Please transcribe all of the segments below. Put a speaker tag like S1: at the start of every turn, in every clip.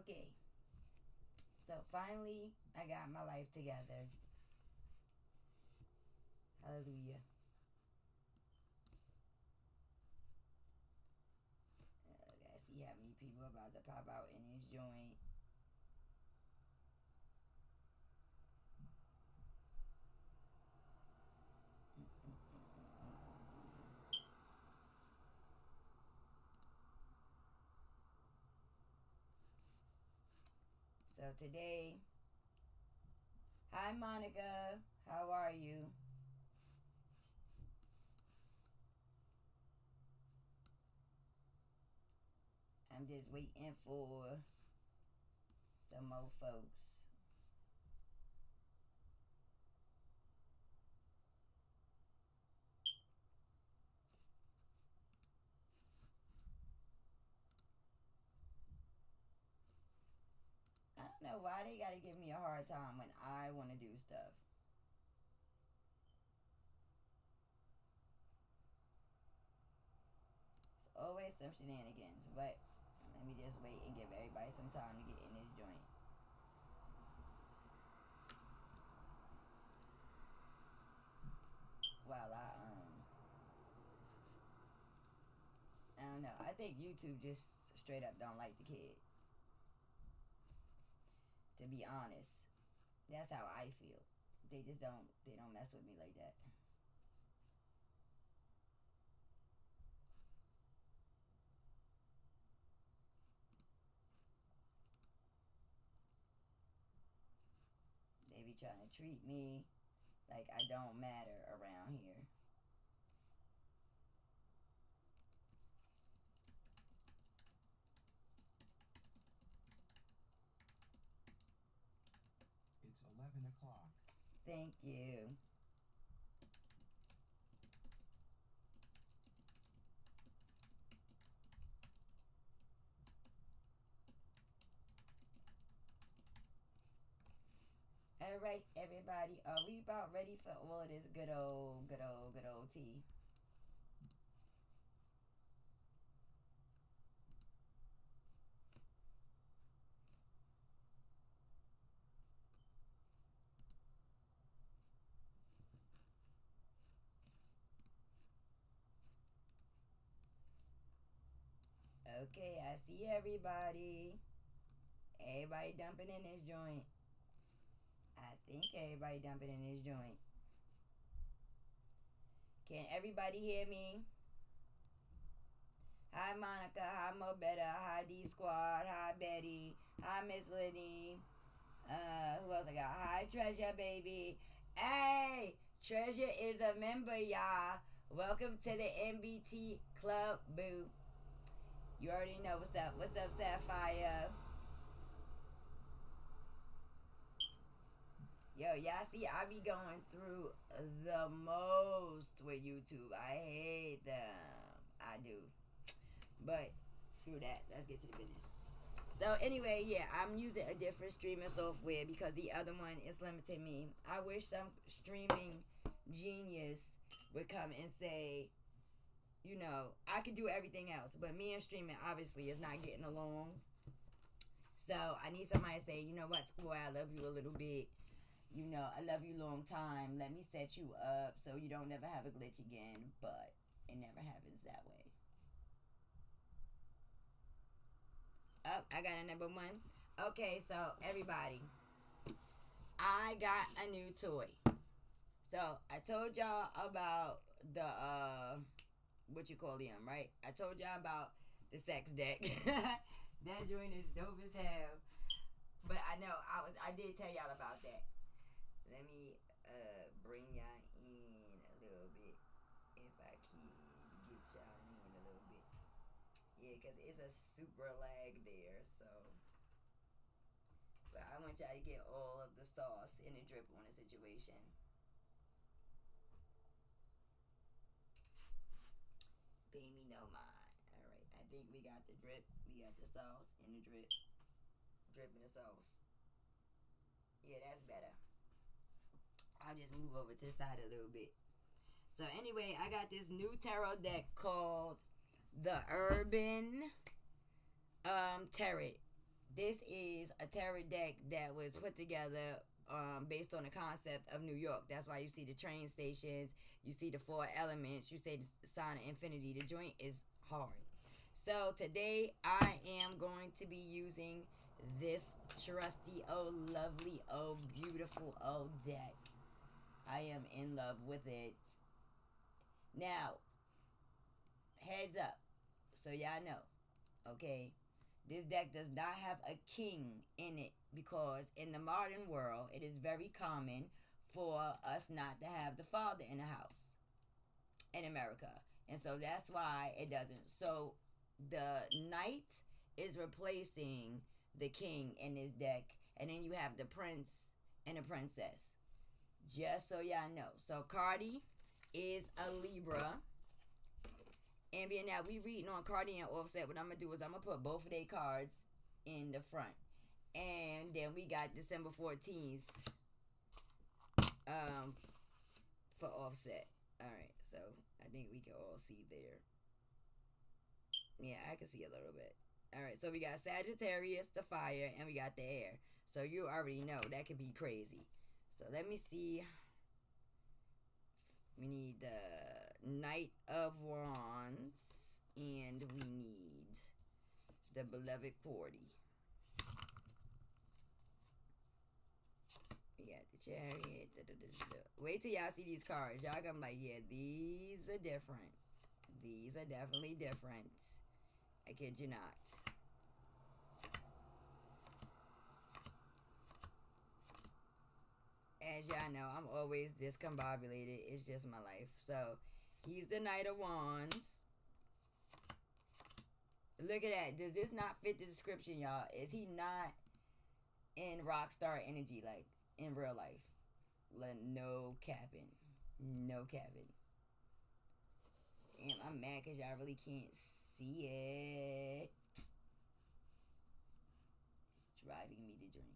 S1: Okay. So finally, I got my life together. Hallelujah. Let's see how many people are about to pop out in this joint. So today, hi Monica, how are you? I'm just waiting for some more folks. I don't know why they gotta give me a hard time when I want to do stuff. It's always some shenanigans, but let me just wait and give everybody some time to get in this joint. While I don't know. I think YouTube just straight up don't like the kid. To be honest, that's how I feel. They just don't. They don't mess with me like that. They be trying to treat me like I don't matter around here.
S2: It's 11 o'clock.
S1: Thank you. All right, everybody. Are we about ready for all of this good old tea? Okay, I see everybody. Everybody dumping in this joint. I think everybody dumping in this joint. Can everybody hear me? Hi Monica, hi Mobetta, hi D Squad, hi Betty, hi Miss Lenny. Who else I got? Hi Treasure baby. Hey, Treasure is a member, y'all. Welcome to the NBT Club, boo. You already know what's up. What's up, Sapphire? Yo, y'all see, I be going through the most with YouTube. I hate them. I do. But screw that. Let's get to the business. So anyway, yeah, I'm using a different streaming software because the other one is limiting me. I wish some streaming genius would come and say, you know, I can do everything else, but me and streaming obviously is not getting along. So I need somebody to say, you know what, Square, I love you a little bit. You know, I love you long time. Let me set you up so you don't never have a glitch again. But it never happens that way. Oh, I got a number one. Okay, so everybody, I got a new toy. So I told y'all about the what you call them, right? I told y'all about the sex deck. That joint is dope as hell. But I know I did tell y'all about that. Let me bring y'all in a little bit if I can get y'all in a little bit. Yeah, because it's a super lag there, so. But I want y'all to get all of the sauce in the drip on the situation. Pay me no mind. Alright, I think we got the drip, we got the sauce in the drip. Drip in the sauce. Yeah, that's better. I'll just move over to the side a little bit. So anyway, I got this new tarot deck called the Urban Tarot This is a tarot deck that was put together based on the concept of New York. That's why you see the train stations, you see the four elements, you see the sign of infinity. The joint is hard. So today I am going to be using this trusty, oh lovely, oh beautiful, oh deck. I am in love with it. Now, heads up, so y'all know, okay? This deck does not have a king in it because in the modern world, it is very common for us not to have the father in the house in America. And so that's why it doesn't. So the knight is replacing the king in this deck. And then you have the prince and the princess. Just so y'all know. So Cardi is a Libra. And being that we reading on Cardi and Offset, what I'm going to do is I'm going to put both of their cards in the front. And then we got December 14th for Offset. Alright, so I think we can all see there. Yeah, I can see a little bit. Alright, so we got Sagittarius, the fire, and we got the air. So you already know that could be crazy. So let me see. We need the Knight of Wands, and we need the Beloved 40. We got the Chariot. Wait till y'all see these cards. Y'all gonna be like, yeah, these are different. These are definitely different. I kid you not. As y'all know, I'm always discombobulated. It's just my life. So, he's the Knight of Wands. Look at that. Does this not fit the description, y'all? Is he not in rock star energy, like, in real life? Like, no capping. No capping. Damn, I'm mad because y'all really can't see it. It's driving me to drink.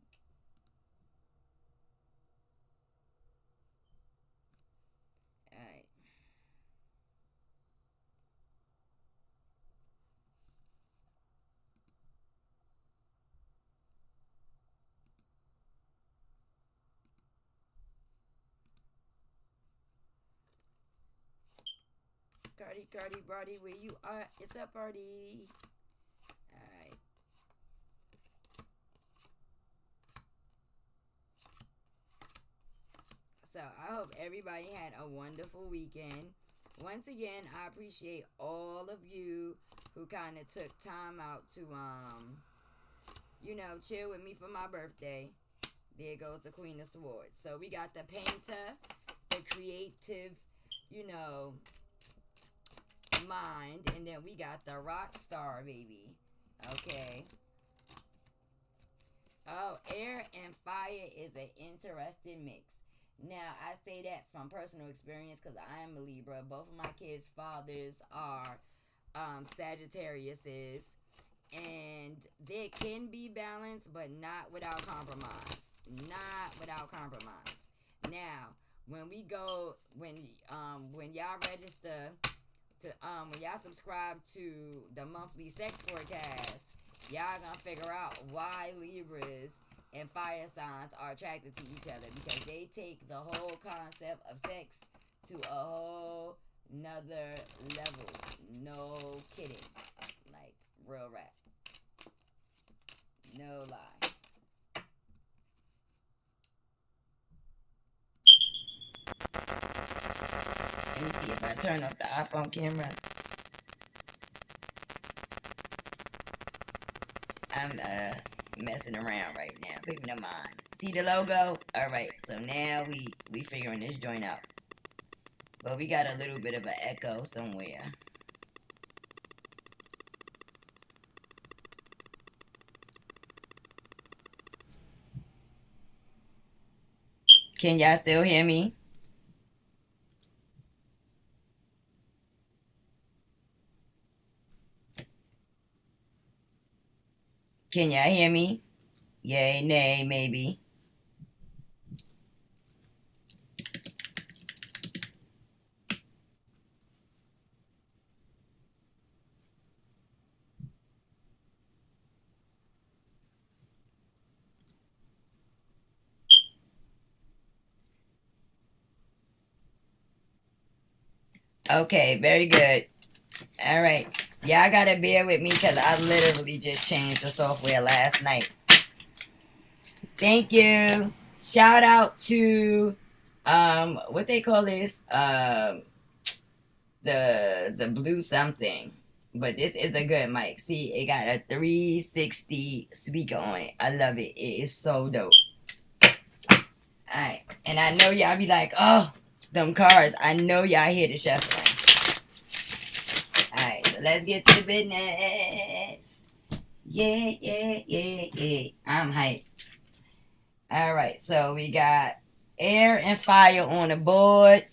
S1: Alright. Cardi, Brody, where you are? It's a party. Alright. So, I hope everybody had a wonderful weekend. Once again, I appreciate all of you who kind of took time out to, chill with me for my birthday. There goes the Queen of Swords. So, we got the painter, the creative, mind, and then we got the rock star, baby. Okay. Oh, air and fire is an interesting mix. Now, I say that from personal experience because I am a Libra. Both of my kids' fathers are Sagittariuses. And there can be balance, but not without compromise. Not without compromise. Now, when y'all register when y'all subscribe to the monthly sex forecast, y'all gonna figure out why Libras and fire signs are attracted to each other, because they take the whole concept of sex to a whole nother level. No kidding. Like, real rap. No lie. Let me see if I turn off the iPhone camera. I'm messing around right now. Baby, no mind. See the logo? Alright, so now we figuring this joint out. But we got a little bit of an echo somewhere. Can y'all still hear me? Can y'all hear me? Yay, nay, maybe. Okay, very good. All right. Y'all gotta bear with me because I literally just changed the software last night. Thank you. Shout out to what they call this? The blue something. But this is a good mic. See, it got a 360 speaker on it. I love it. It is so dope. Alright. And I know y'all be like, oh, them cars. I know y'all hear the shuffling. Alright, so let's get to the business. Yeah. I'm hyped. Alright, so we got air and fire on the board.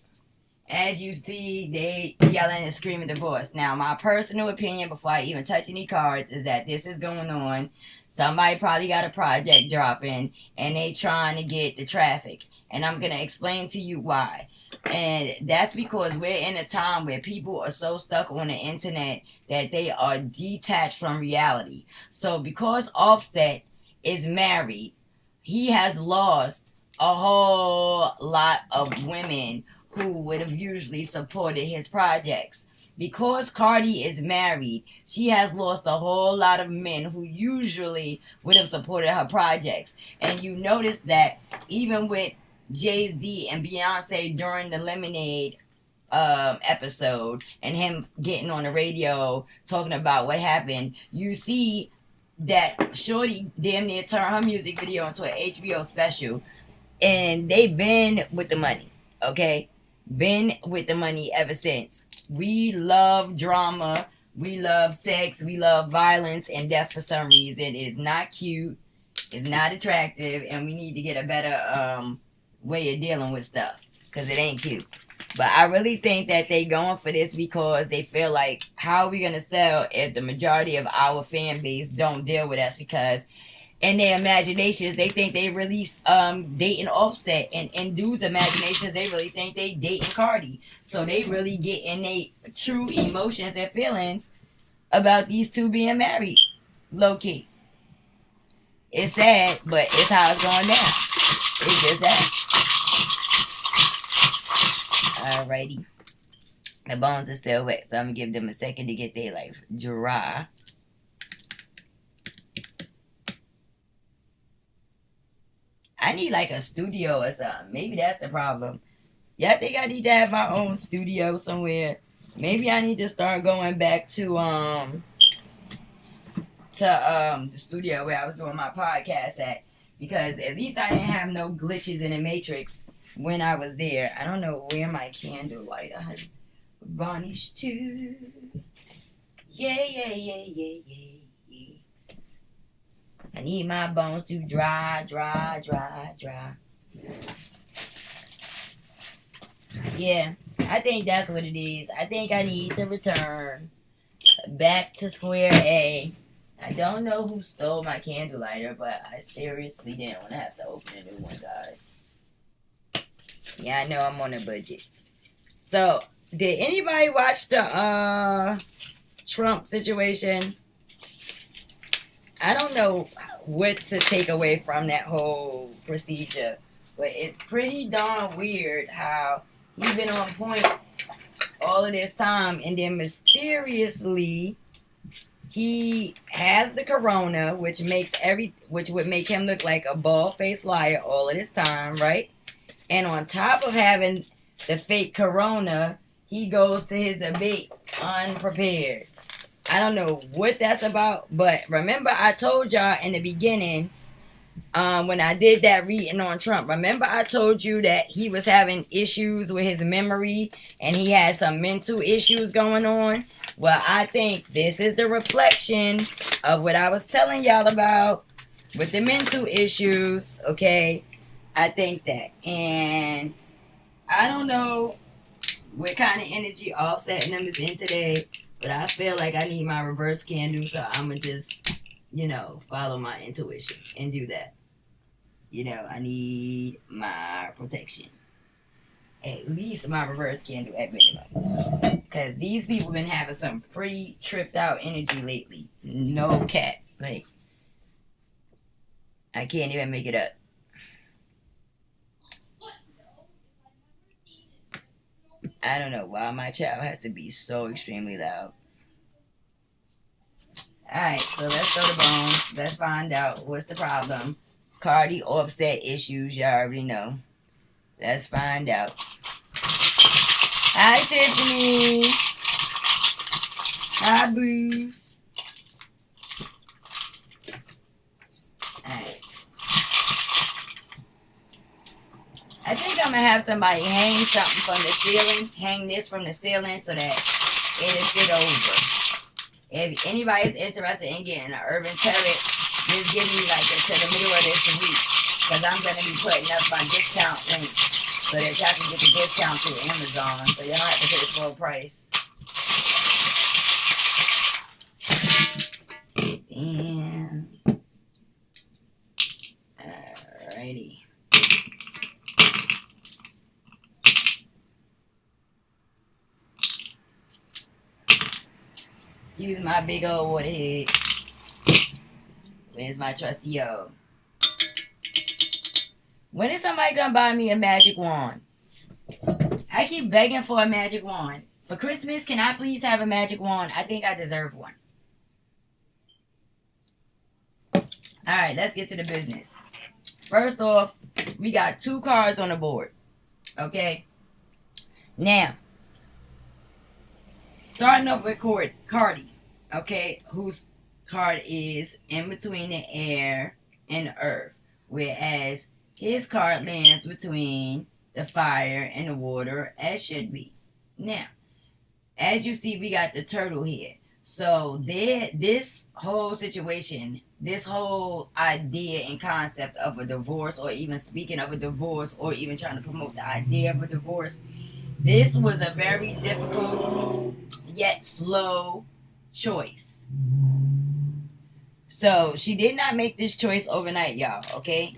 S1: As you see, they yelling and screaming divorce. Now, my personal opinion before I even touch any cards is that this is going on. Somebody probably got a project dropping and they trying to get the traffic. And I'm going to explain to you why. And that's because we're in a time where people are so stuck on the internet that they are detached from reality. So because Offset is married, he has lost a whole lot of women who would have usually supported his projects. Because Cardi is married, she has lost a whole lot of men who usually would have supported her projects. And you notice that even with Jay-Z and Beyonce during the Lemonade episode and him getting on the radio talking about what happened, you see that Shorty damn near turned her music video into an HBO special. And they've been with the money, okay? Been with the money ever since. We love drama, we love sex, we love violence and death for some reason. It is not cute, it's not attractive, and we need to get a better way of dealing with stuff because it ain't cute. But I really think that they going for this because they feel like, how are we gonna sell if the majority of our fan base don't deal with us? Because in their imaginations, they think they really dating Offset, and in dudes' imaginations, they really think they dating Cardi. So they really get in their true emotions and feelings about these two being married, low key. It's sad, but it's how it's going down. It's just that. Alrighty, the bones are still wet, so I'm gonna give them a second to get their life dry. I need like a studio or something. Maybe that's the problem. Yeah, I think I need to have my own studio somewhere. Maybe I need to start going back to the studio where I was doing my podcast at, because at least I didn't have no glitches in the matrix when I was there. I don't know where my candle lighter has varnished to. Yeah. I need my bones to dry. Yeah, I think that's what it is. I think I need to return back to square A. I don't know who stole my candle lighter, but I seriously didn't want to have to open a new one, guys. Yeah, I know I'm on a budget. So, did anybody watch the Trump situation? I don't know what to take away from that whole procedure, but it's pretty darn weird how he's been on point all of this time, and then mysteriously he has the corona, which would make him look like a bald-faced liar all of this time, right? And on top of having the fake corona, he goes to his debate unprepared. I don't know what that's about, but remember I told y'all in the beginning, when I did that reading on Trump, remember I told you that he was having issues with his memory and he had some mental issues going on? Well, I think this is the reflection of what I was telling y'all about with the mental issues, okay? I think that. And I don't know what kind of energy Offset and them is in today, but I feel like I need my reverse candle, so I'm going to just, follow my intuition and do that. I need my protection. At least my reverse candle at minimum. Because these people been having some pretty tripped out energy lately. No cap. Like, I can't even make it up. I don't know why my child has to be so extremely loud. Alright, so let's go to Bones. Let's find out what's the problem. Cardi Offset issues, y'all already know. Let's find out. Hi, Tiffany. Hi, Bruce. Alright. I think I'm going to have somebody hang something from the ceiling. Hang this from the ceiling so that it'll sit over. If anybody's interested in getting an urban turret, just give me like until the middle of this week. Because I'm going to be putting up my discount link so that y'all can get the discount through Amazon. So you don't have to pay the full price. And alrighty. Excuse my big old water head. Where's my trusty O? When is somebody gonna buy me a magic wand? I keep begging for a magic wand. For Christmas, can I please have a magic wand? I think I deserve one. Alright, let's get to the business. First off, we got 2 cards on the board. Okay? Now, starting off with Cardi. Okay? Whose card is in between the air and the earth. Whereas his card lands between the fire and the water, as should be. Now, as you see, we got the turtle here. So this whole situation, this whole idea and concept of a divorce, or even speaking of a divorce, or even trying to promote the idea of a divorce, this was a very difficult yet slow choice. So she did not make this choice overnight, y'all, okay?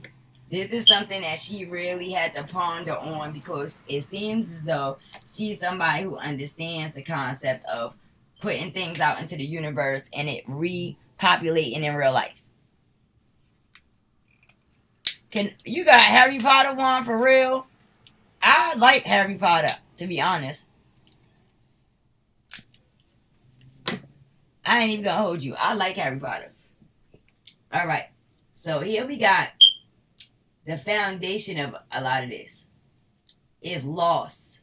S1: This is something that she really had to ponder on, because it seems as though she's somebody who understands the concept of putting things out into the universe and it repopulating in real life. Can you got Harry Potter one for real? I like Harry Potter, to be honest. I ain't even gonna hold you. I like Harry Potter. Alright. So here we got the foundation of a lot of this is loss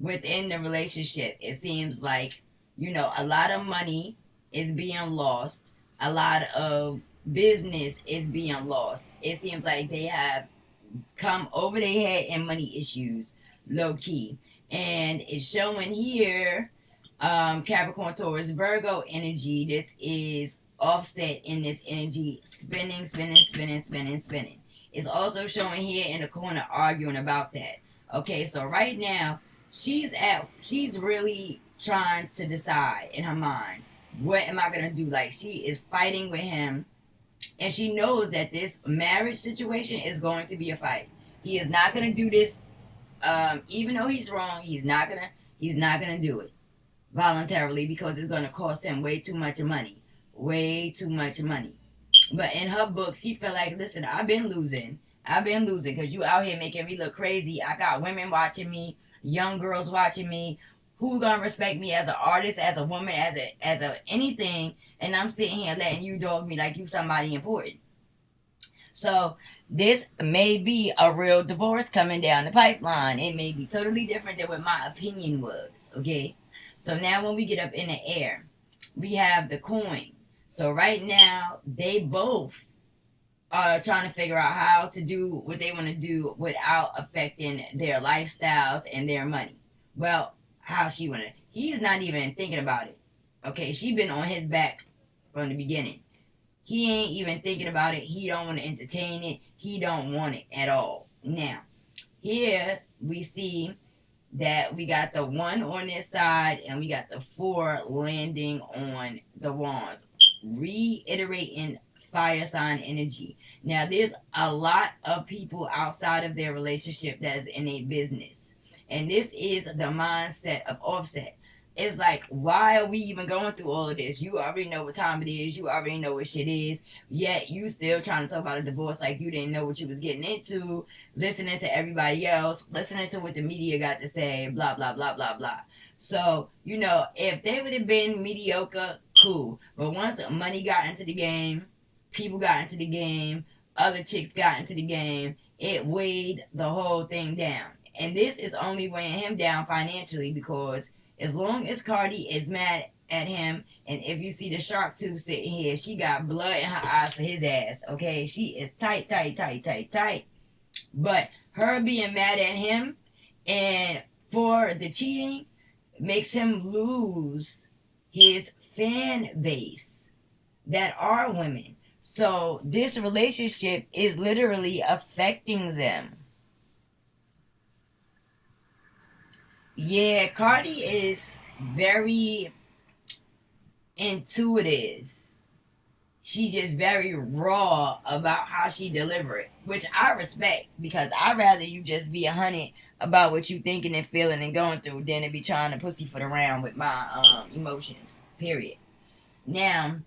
S1: within the relationship. It seems like, you know, a lot of money is being lost. A lot of business is being lost. It seems like they have come over their head in money issues, low key. And it's showing here, Capricorn, Taurus, Virgo energy. This is offset in this energy, spinning. It's also showing here in the corner arguing about that. Okay, so right now, she's really trying to decide in her mind, what am I going to do? Like, she is fighting with him, and she knows that this marriage situation is going to be a fight. He is not going to do this, even though he's wrong, he's not going to do it voluntarily, because it's going to cost him way too much money. But in her book, she felt like, listen, I've been losing because you out here making me look crazy. I got women watching me, young girls watching me. Who gonna respect me as an artist, as a woman, as a anything? And I'm sitting here letting you dog me like you somebody important. So this may be a real divorce coming down the pipeline. It may be totally different than what my opinion was. Okay. So now when we get up in the air, we have the coin. So right now, they both are trying to figure out how to do what they want to do without affecting their lifestyles and their money. Well, how she want to. He's not even thinking about it. Okay, she been on his back from the beginning. He ain't even thinking about it. He don't want to entertain it. He don't want it at all. Now, here we see that we got the 1 on this side and we got the 4 landing on the wands, reiterating fire sign energy. Now, there's a lot of people outside of their relationship that is in a business. And this is the mindset of offset. it's like, why are we even going through all of this? You already know what time it is. You already know what shit is. Yet you still trying to talk about a divorce like you didn't know what you was getting into, listening to everybody else, listening to what the media got to say, blah, blah, blah, blah, blah. So, if they would have been mediocre, cool. But once money got into the game, people got into the game, other chicks got into the game, it weighed the whole thing down. And this is only weighing him down financially, because as long as Cardi is mad at him, and if you see the shark tooth sitting here, she got blood in her eyes for his ass, okay? She is tight. But her being mad at him and for the cheating makes him lose his fan base that are women. So this relationship is literally affecting them. Yeah, Cardi is very intuitive. She just very raw about how she deliver it, which I respect, because I'd rather you just be 100 about what you thinking and feeling and going through than to be trying to pussyfoot around with my emotions, period. Now,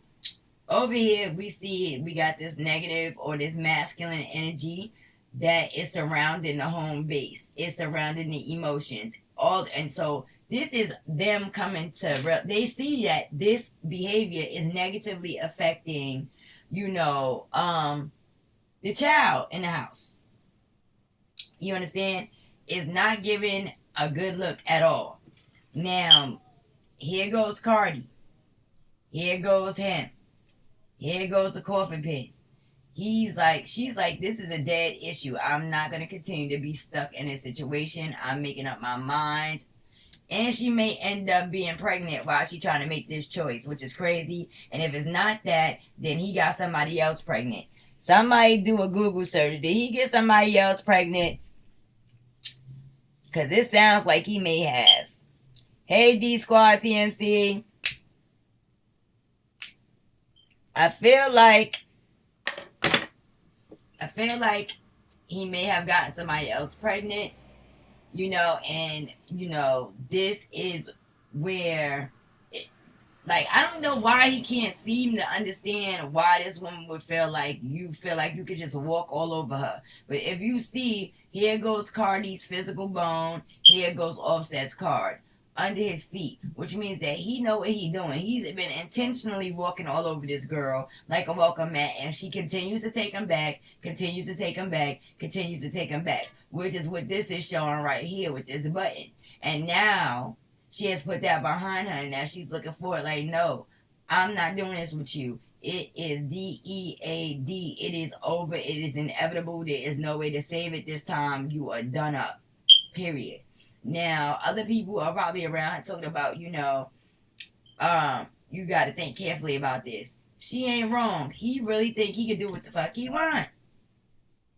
S1: over here we got this negative or this masculine energy that is surrounding the home base. It's surrounding the emotions. And so this is them coming to, they see that this behavior is negatively affecting, the child in the house. You understand? It's not giving a good look at all. Now, here goes Cardi. Here goes him. Here goes the coffin pin. She's like, this is a dead issue. I'm not going to continue to be stuck in this situation. I'm making up my mind. And she may end up being pregnant while she's trying to make this choice, which is crazy. And if it's not that, then he got somebody else pregnant. Somebody do a Google search. Did he get somebody else pregnant? Because it sounds like he may have. Hey, D Squad TMC. I feel like he may have gotten somebody else pregnant, and, this is where, I don't know why he can't seem to understand why this woman would feel like you could just walk all over her. But if you see, here goes Cardi's physical bone, here goes Offset's card under his feet, which means that he know what he's doing. He's been intentionally walking all over this girl like a welcome mat, and she continues to take him back, which is what this is showing right here with this button. And now she has put that behind her, and now she's looking for it like, no, I'm not doing this with you. It is DEAD. It is over. It is inevitable. There is no way to save it this time. You are done up. Period. Now, other people are probably around talking about, you got to think carefully about this. She ain't wrong. He really think he can do what the fuck he want.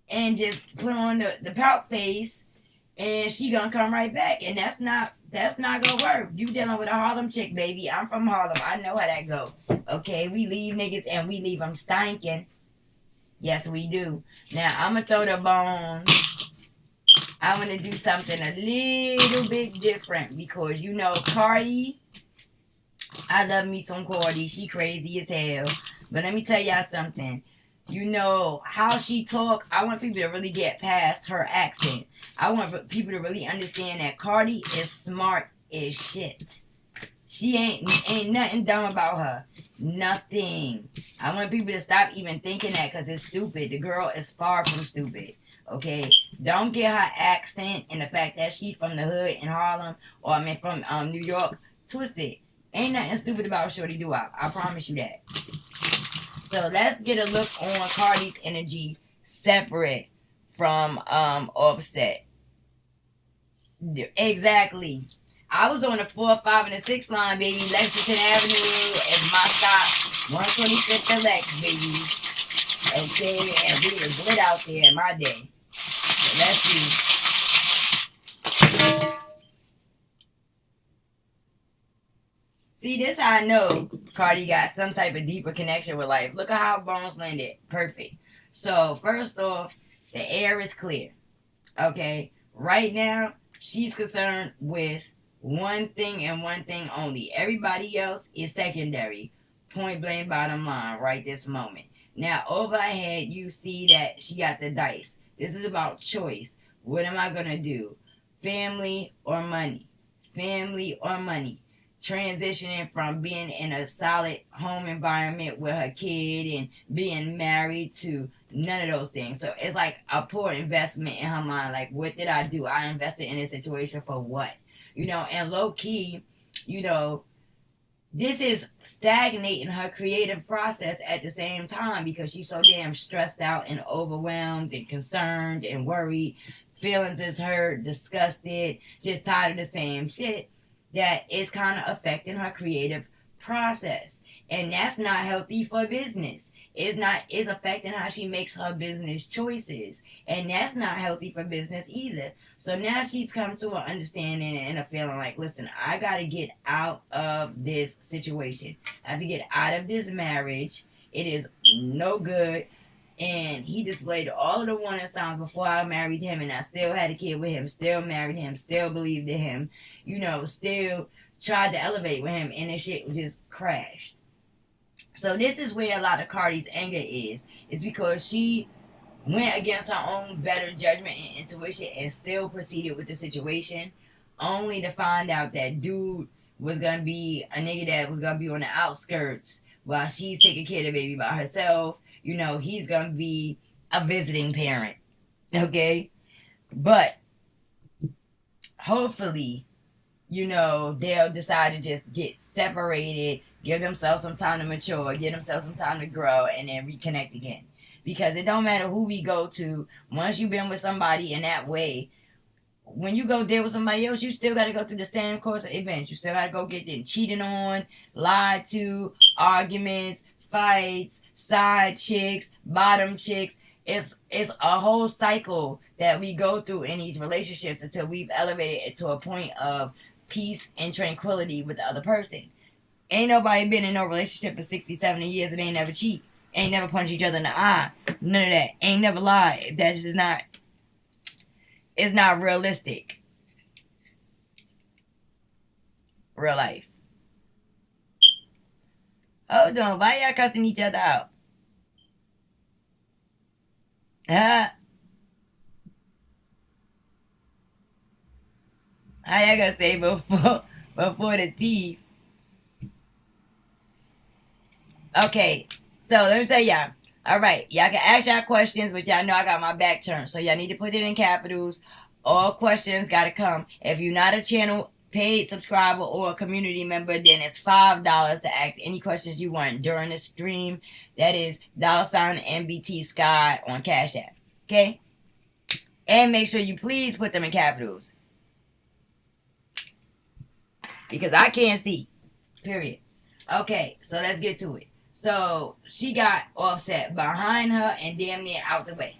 S1: And just put on the pout face, and she gonna come right back. And that's not gonna work. You dealing with a Harlem chick, baby. I'm from Harlem. I know how that go. Okay, we leave niggas and we leave them stinking. Yes, we do. Now, I'm gonna throw the bones. I want to do something a little bit different because, Cardi, I love me some Cardi. She crazy as hell. But let me tell y'all something. How she talk, I want people to really get past her accent. I want people to really understand that Cardi is smart as shit. She ain't nothing dumb about her. Nothing. I want people to stop even thinking that because it's stupid. The girl is far from stupid. Okay, don't get her accent and the fact that she's from the hood in Harlem from New York twisted. Ain't nothing stupid about Shorty Doo-Wop. I promise you that. So let's get a look on Cardi's energy separate from Offset. Exactly. I was on the 4, 5, and the 6 line, baby. Lexington Avenue is my stop. 125th and Lex, baby. Okay, and we was lit out there in my day. Let's see. See, this how I know Cardi got some type of deeper connection with life. Look at how Bones landed. Perfect. So, first off, the air is clear. Okay? Right now, she's concerned with one thing and one thing only. Everybody else is secondary. Point blank bottom line right this moment. Now over her head you see that she got the dice. This is about choice. What am I going to do? Family or money? Family or money? Transitioning from being in a solid home environment with her kid and being married to none of those things. So it's like a poor investment in her mind. Like, what did I do? I invested in this situation for what? You know, and low key, you know, this is stagnating her creative process at the same time because she's so damn stressed out and overwhelmed and concerned and worried. Feelings is hurt, disgusted, just tired of the same shit, that is kind of affecting her creative process. And that's not healthy for business. It's affecting how she makes her business choices. And that's not healthy for business either. So now she's come to an understanding and a feeling like, listen, I got to get out of this situation. I have to get out of this marriage. It is no good. And he displayed all of the warning signs before I married him, and I still had a kid with him, still married him, still believed in him, you know, still tried to elevate with him, and the shit just crashed. So this is where a lot of Cardi's anger is. It's because she went against her own better judgment and intuition and still proceeded with the situation, only to find out that dude was going to be a nigga that was going to be on the outskirts while she's taking care of the baby by herself. You know, he's going to be a visiting parent. Okay? But hopefully, you know, they'll decide to just get separated, give themselves some time to mature, give themselves some time to grow, and then reconnect again. Because it don't matter who we go to. Once you've been with somebody in that way, when you go deal with somebody else, you still got to go through the same course of events. You still got to go get them cheated on, lied to, arguments, fights, side chicks, bottom chicks. It's a whole cycle that we go through in these relationships until we've elevated it to a point of peace and tranquility with the other person. Ain't nobody been in no relationship for 60, 70 years that ain't never cheat. Ain't never punch each other in the eye. None of that. Ain't never lied. That's just not... It's not realistic. Real life. Hold on. Why y'all cussing each other out? Huh? How y'all gonna say before the teeth? Okay. So let me tell y'all. Alright, y'all can ask y'all questions, but y'all know I got my back turned. So y'all need to put it in capitals. All questions gotta come. If you're not a channel paid subscriber or a community member, then it's $5 to ask any questions you want during the stream. That is $NBT Sky on Cash App. Okay? And make sure you please put them in capitals. Because I can't see. Period. Okay, so let's get to it. So she got Offset behind her and damn near out the way.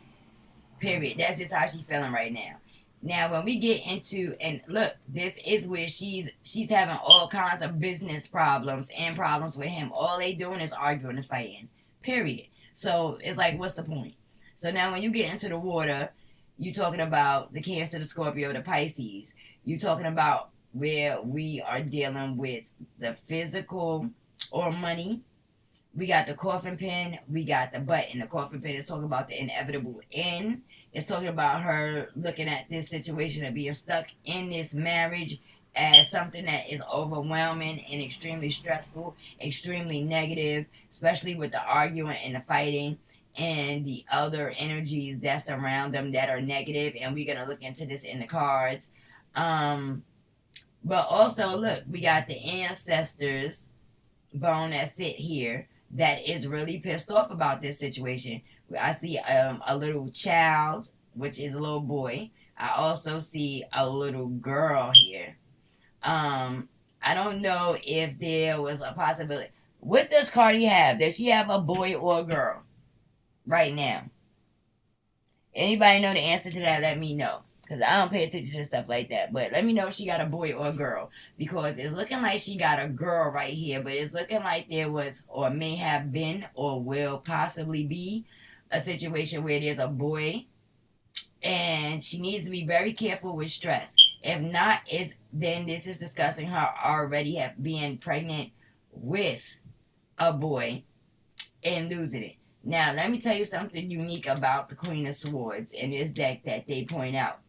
S1: Period. That's just how she's feeling right now. Now, when we get into, and look, this is where she's having all kinds of business problems and problems with him. All they doing is arguing and fighting. Period. So it's like, what's the point? So now when you get into the water, you talking about the Cancer, the Scorpio, the Pisces. You talking about where we are dealing with the physical or money. We got the coffin pin. We got the button. The coffin pin is talking about the inevitable end. It's talking about her looking at this situation of being stuck in this marriage as something that is overwhelming and extremely stressful, extremely negative, especially with the arguing and the fighting and the other energies that surround them that are negative. And we're going to look into this in the cards. But also, look, we got the ancestors bone that sit here that is really pissed off about this situation. I see a little child, which is a little boy. I also see a little girl here. I don't know if there was a possibility. What does Cardi have? Does she have a boy or a girl right now? Anybody know the answer to that? Let me know. Because I don't pay attention to stuff like that. But let me know if she got a boy or a girl. Because it's looking like she got a girl right here. But it's looking like there was or may have been or will possibly be a situation where there's a boy. And she needs to be very careful with stress. If not, then this is discussing her already being pregnant with a boy and losing it. Now, let me tell you something unique about the Queen of Swords in this deck that they point out.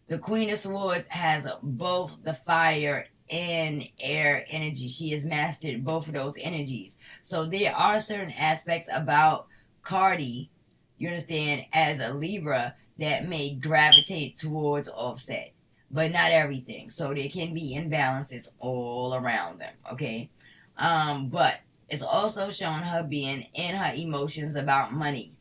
S1: The Queen of Swords has both the fire and air energy. She has mastered both of those energies. So there are certain aspects about Cardi, you understand, as a Libra that may gravitate towards Offset, but not everything. So there can be imbalances all around them, okay? But it's also showing her being in her emotions about money.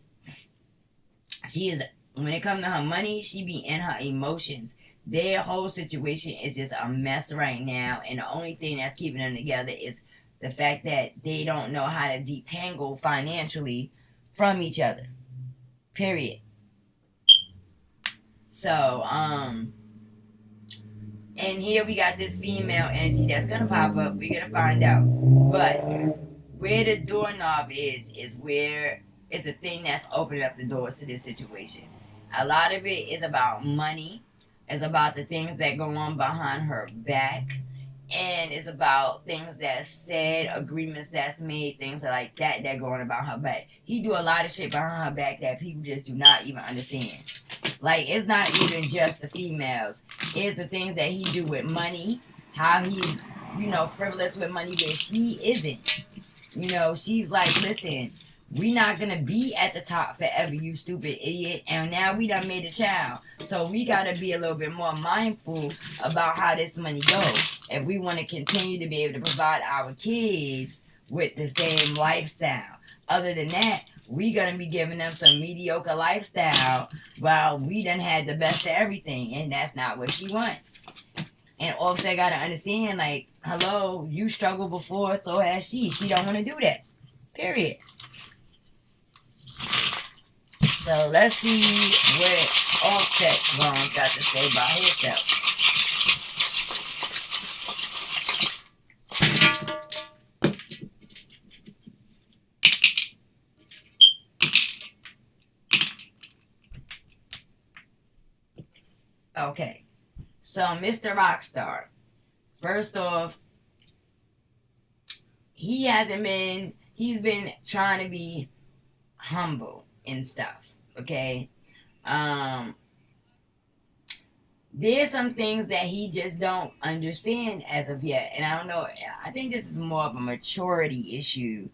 S1: She is, when it comes to her money, she be in her emotions. Their whole situation is just a mess right now, and the only thing that's keeping them together is the fact that they don't know how to detangle financially from each other. Period. So, and here we got this female energy that's gonna pop up. We're gonna find out. But where the doorknob is where it's a thing that's opening up the doors to this situation. A lot of it is about money. It's about the things that go on behind her back. And it's about things that's said, agreements that's made, things like that go on about her back. He do a lot of shit behind her back that people just do not even understand. Like, it's not even just the females. It's the things that he do with money. How he's, frivolous with money where she isn't. She's like, listen, we not gonna be at the top forever, you stupid idiot. And now we done made a child. So we gotta be a little bit more mindful about how this money goes. If we want to continue to be able to provide our kids with the same lifestyle. Other than that, we gonna be giving them some mediocre lifestyle while we done had the best of everything. And that's not what she wants. And Offset gotta understand, like, hello, you struggled before, so has she. She don't want to do that. Period. So let's see what Offset got to say about himself. Okay. So Mr. Rockstar, first off, he's been trying to be humble and stuff, okay? There's some things that he just don't understand as of yet, and I don't know, I think this is more of a maturity issue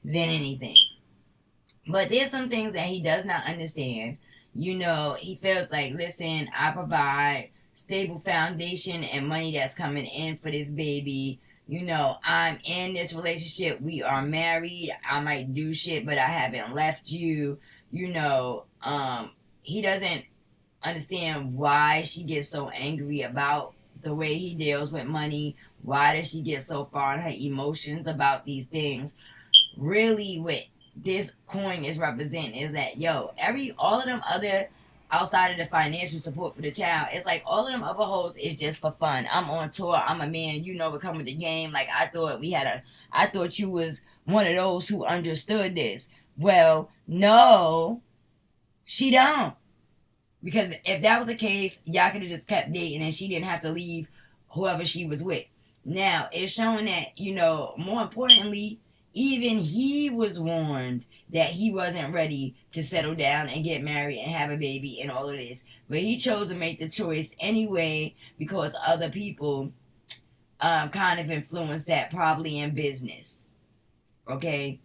S1: than anything. But there's some things that he does not understand. He feels like, listen, I provide stable foundation and money that's coming in for this baby. I'm in this relationship. We are married. I might do shit, but I haven't left you. He doesn't understand why she gets so angry about the way he deals with money. Why does she get so far in her emotions about these things? Really, what this coin is representing is that, all of them other outside of the financial support for the child, it's like all of them other hoes is just for fun. I'm on tour. I'm a man. We come with the game. Like, I thought you was one of those who understood this. Well, no, she don't. Because if that was the case, y'all could have just kept dating and she didn't have to leave whoever she was with. Now, it's showing that, more importantly, even he was warned that he wasn't ready to settle down and get married and have a baby and all of this. But he chose to make the choice anyway because other people kind of influenced that, probably in business. Okay?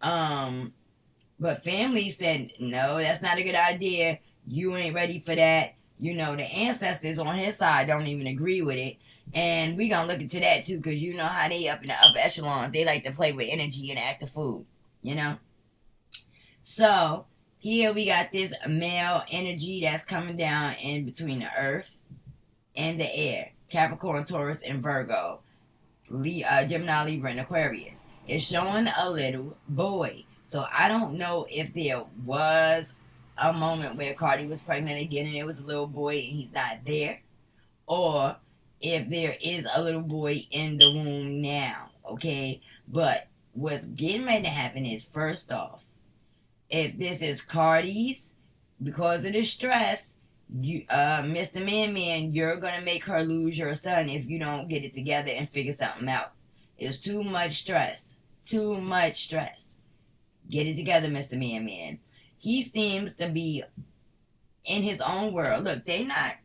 S1: But family said, no, that's not a good idea. You ain't ready for that. The ancestors on his side don't even agree with it. And we gonna look into that too, because you know how they up in the upper echelons. They like to play with energy and act a fool, So, here we got this male energy that's coming down in between the earth and the air. Capricorn, Taurus, and Virgo. Gemini, Libra, and Aquarius. It's showing a little boy. So, I don't know if there was a moment where Cardi was pregnant again and it was a little boy and he's not there. Or if there is a little boy in the womb now, okay? But what's getting ready to happen is, first off, if this is Cardi's, because of the stress, Mr. Man, you're gonna make her lose your son if you don't get it together and figure something out. It's too much stress. Too much stress. Get it together, Mr. Man. He seems to be in his own world. Look, they're not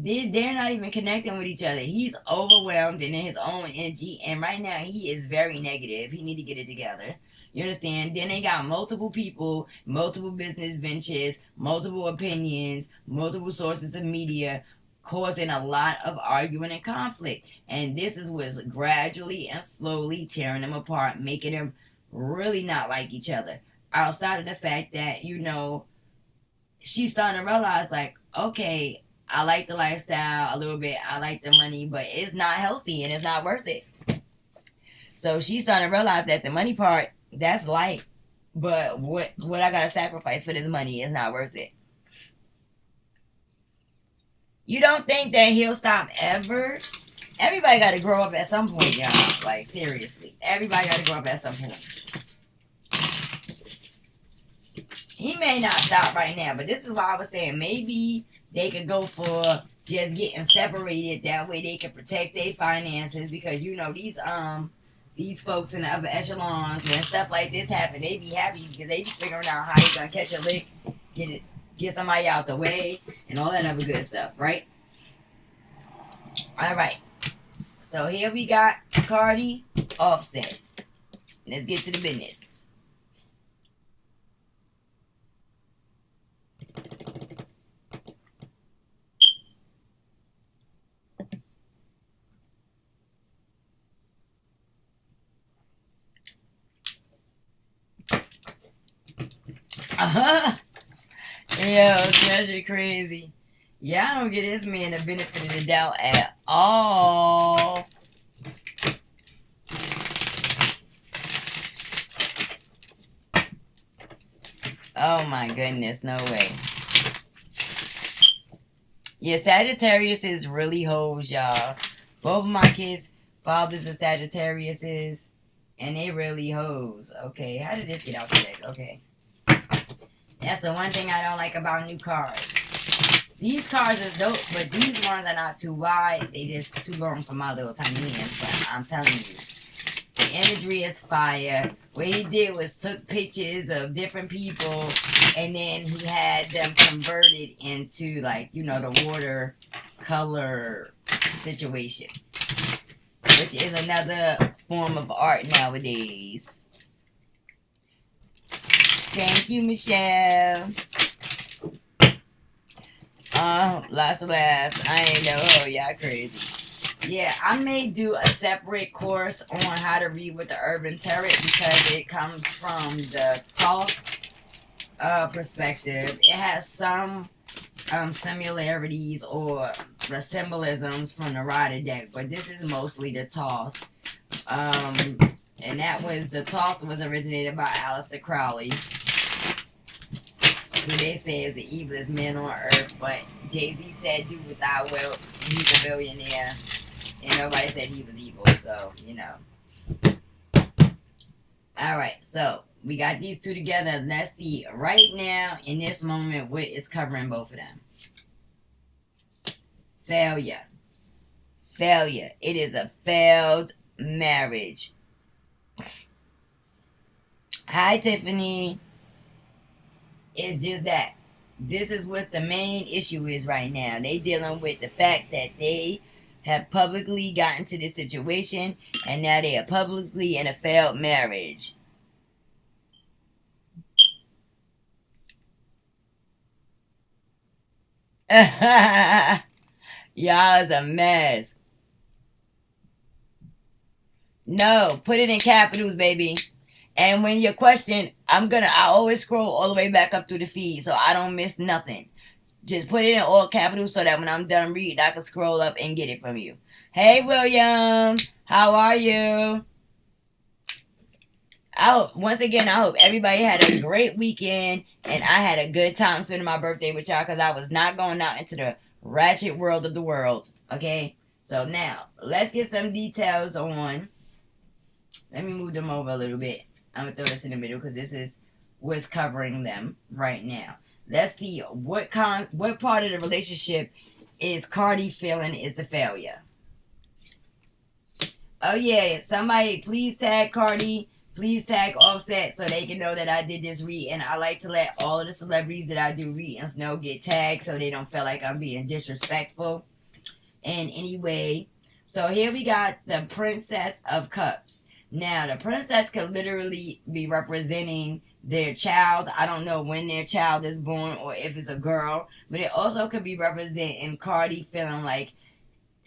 S1: even connecting with each other. He's overwhelmed and in his own energy, and right now he is very negative. He need to get it together. You understand? Then they got multiple people, multiple business ventures, multiple opinions, multiple sources of media, causing a lot of arguing and conflict. And this is what's gradually and slowly tearing them apart, making them really not like each other. Outside of the fact that, she's starting to realize, like, okay, I like the lifestyle a little bit, I like the money, but it's not healthy and it's not worth it. So she's starting to realize that the money part, that's light, but what I gotta sacrifice for this money is not worth it. You don't think that he'll stop ever? Everybody gotta grow up at some point, y'all. Like, seriously. Everybody gotta grow up at some point. He may not stop right now, but this is why I was saying maybe they could go for just getting separated. That way they can protect their finances, because these folks in the upper echelons, when stuff like this happen, they be happy because they be figuring out how they gonna catch a lick, get somebody out the way, and all that other good stuff, right? All right. So here we got Cardi, Offset. Let's get to the business. Yo, Treasure crazy. Yeah, I don't get this man the benefit of the doubt at all. Oh my goodness, no way. Yeah, Sagittarius is really hoes, y'all. Both of my kids' fathers are Sagittariuses, and they really hoes. Okay, how did this get out today? Okay. That's the one thing I don't like about new cards. These cards are dope, but these ones are not too wide. They just too long for my little tiny hands. But I'm telling you, the imagery is fire. What he did was took pictures of different people, and then he had them converted into, like, the water color situation, which is another form of art nowadays. Thank you, Michelle. Lots of laughs. I ain't know. Oh, y'all crazy. Yeah, I may do a separate course on how to read with the Urban Tarot, because it comes from the Thoth perspective. It has some similarities or the symbolisms from the Rider deck, but this is mostly the Thoth. And the Thoth was originated by Aleister Crowley, who they say is the evilest man on earth, but Jay-Z said do what thou wilt. He's a billionaire, and nobody said he was evil, so, Alright, so we got these two together. Let's see right now, in this moment, what is covering both of them. Failure. It is a failed marriage. Hi, Tiffany. It's just that this is what the main issue is right now. They dealing with the fact that they have publicly gotten to this situation, and now they are publicly in a failed marriage. Y'all is a mess. No, put it in capitals, baby. And when you question, I always scroll all the way back up through the feed so I don't miss nothing. Just put it in all capitals so that when I'm done reading, I can scroll up and get it from you. Hey, William. How are you? Once again, I hope everybody had a great weekend, and I had a good time spending my birthday with y'all, because I was not going out into the ratchet world of the world. Okay? So now, let's get some details on. Let me move them over a little bit. I'm going to throw this in the middle because this is what's covering them right now. Let's see what part of the relationship is Cardi feeling is the failure. Oh yeah, somebody please tag Cardi, please tag Offset so they can know that I did this read. And I like to let all of the celebrities that I do readings know get tagged so they don't feel like I'm being disrespectful in any way. So here we got the Princess of Cups. Now the princess could literally be representing their child. I don't know when their child is born or if it's a girl, but it also could be representing Cardi feeling like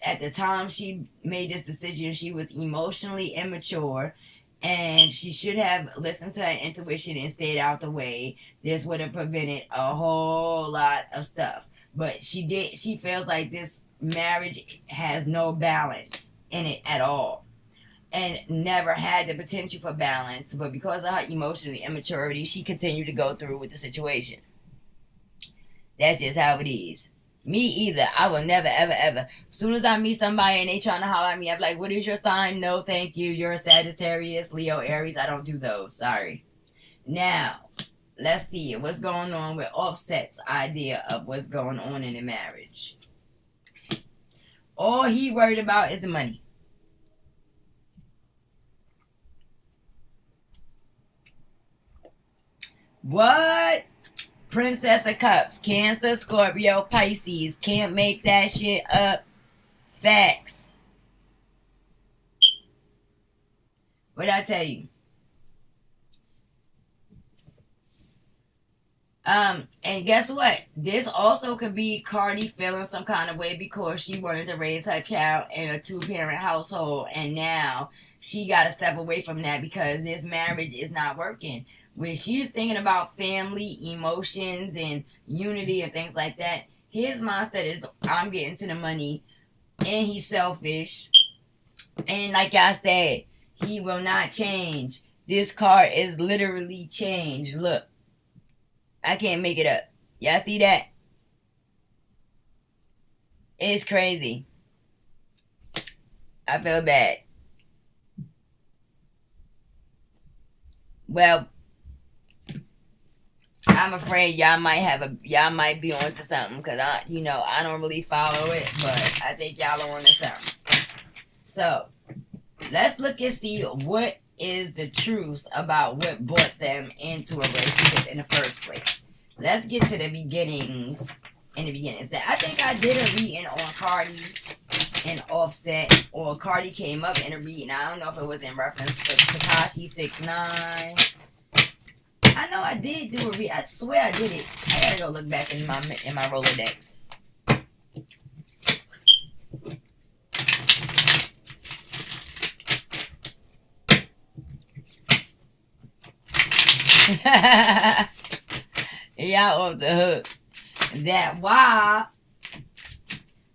S1: at the time she made this decision, she was emotionally immature and she should have listened to her intuition and stayed out the way. This would have prevented a whole lot of stuff. But she feels like this marriage has no balance in it at all. And never had the potential for balance, but because of her emotional immaturity, she continued to go through with the situation. That's just how it is. Me either. I will never, ever, ever. As soon as I meet somebody and they trying to holler at me, I'm like, what is your sign? No, thank you. You're a Sagittarius, Leo, Aries. I don't do those. Sorry. Now, let's see what's going on with Offset's idea of what's going on in the marriage. All he worried about is the money. What? Princess of Cups, Cancer, Scorpio, Pisces. Can't make that shit up. Facts. What'd I tell you? And guess what? This also could be Cardi feeling some kind of way because she wanted to raise her child in a 2-parent household, and now she got to step away from that because this marriage is not working. When she's thinking about family, emotions, and unity and things like that, his mindset is, I'm getting to the money, and he's selfish. And like I said, he will not change. This card is literally changed. Look, I can't make it up. Y'all see that? It's crazy. I feel bad. Well, I'm afraid y'all might be onto something because I don't really follow it, but I think y'all are onto something. So let's look and see what is the truth about what brought them into a relationship in the first place. Let's get to the beginnings. I think I did a reading on Cardi and Offset, or Cardi came up in a reading. I don't know if it was in reference to Tekashi 6ix9ine. I know I did do a read. I swear I did it. I gotta go look back in my Rolodex. Y'all off the hook. That WAP.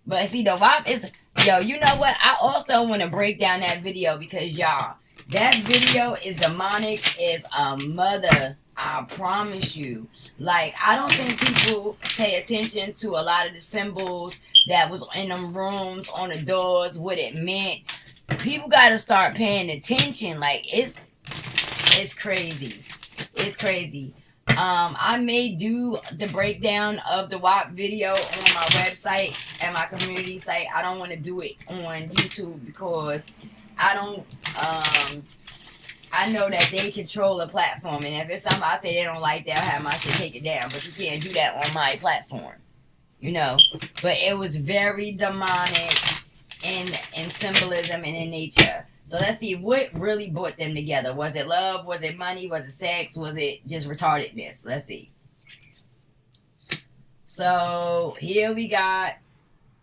S1: But see, the WAP is... Yo, you know what? I also want to break down that video because, y'all, that video is demonic as a mother. I promise you. Like, I don't think people pay attention to a lot of the symbols that was in them rooms, on the doors, what it meant. People got to start paying attention. Like, it's crazy. It's crazy. I may do the breakdown of the WAP video on my website and my community site. I don't want to do it on YouTube because I know that they control the platform, and if it's something I say they don't like, they'll have my shit take it down. But you can't do that on my platform, But it was very demonic in symbolism and in nature. So let's see what really brought them together. Was it love? Was it money? Was it sex? Was it just retardedness? Let's see. So here we got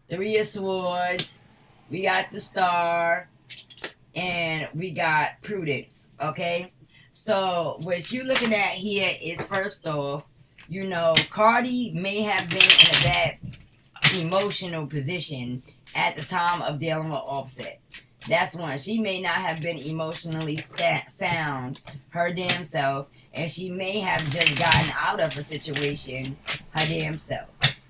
S1: 3 of Swords. We got the Star. And we got Prudence. Okay? So what you're looking at here is, first off, Cardi may have been in a bad emotional position at the time of dealing with Offset. That's one. She may not have been emotionally sound her damn self, and she may have just gotten out of a situation her damn self.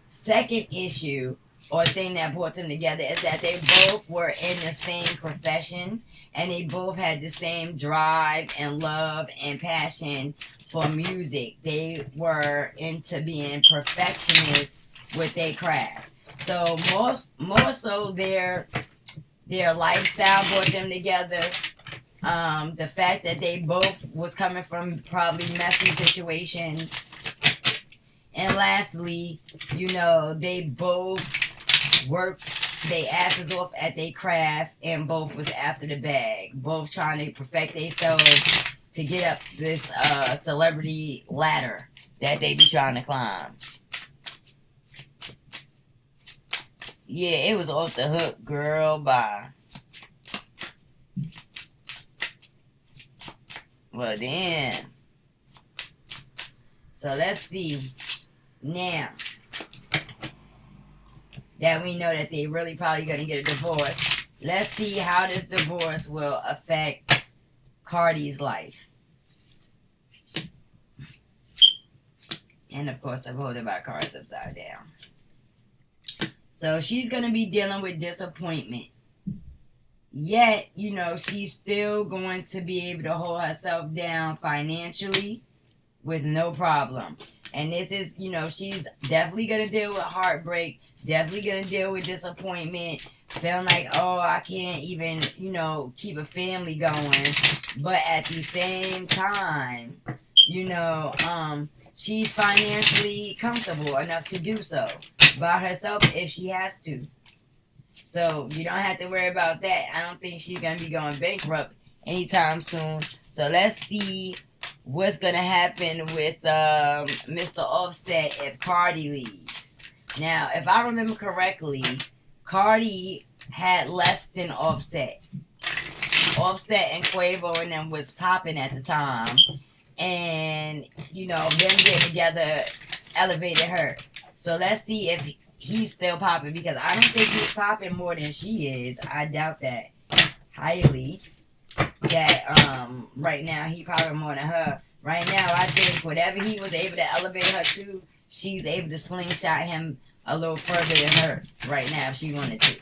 S1: Second issue or thing that brought them together is that they both were in the same profession, and they both had the same drive and love and passion for music. They were into being perfectionists with their craft. So more so their lifestyle brought them together. The fact that they both was coming from probably messy situations. And lastly, they both worked their asses off at their craft and both was after the bag. Both trying to perfect themselves to get up this celebrity ladder that they be trying to climb. Yeah, it was off the hook, girl. Bye. Well, then. So let's see. Now that we know that they really probably going to get a divorce, let's see how this divorce will affect Cardi's life. And of course, I'm holding my cards upside down. So she's going to be dealing with disappointment. Yet, she's still going to be able to hold herself down financially with no problem. And this is, she's definitely going to deal with heartbreak, definitely going to deal with disappointment, feeling like, oh, I can't even, keep a family going. But at the same time, she's financially comfortable enough to do so by herself if she has to. So you don't have to worry about that. I don't think she's going to be going bankrupt anytime soon. So let's see what's going to happen with Mr. Offset if Cardi leaves. Now, if I remember correctly, Cardi had less than Offset. Offset and Quavo and them was popping at the time. And, them getting together elevated her. So let's see if he's still popping, because I don't think he's popping more than she is. I doubt that highly. That right now he popping more than her. Right now, I think whatever he was able to elevate her to, she's able to slingshot him a little further than her right now if she wanted to.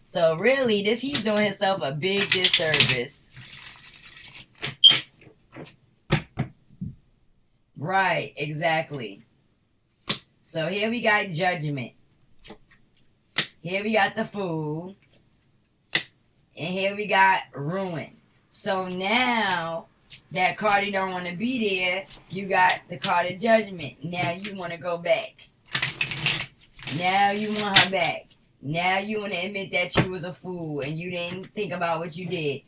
S1: So really, he's doing himself a big disservice. Right, exactly. So here we got Judgment. Here we got The Fool. And here we got Ruin. So now that Cardi don't want to be there, you got the Cardi Judgment. Now you want to go back. Now you want her back. Now you want to admit that you was a fool and you didn't think about what you did.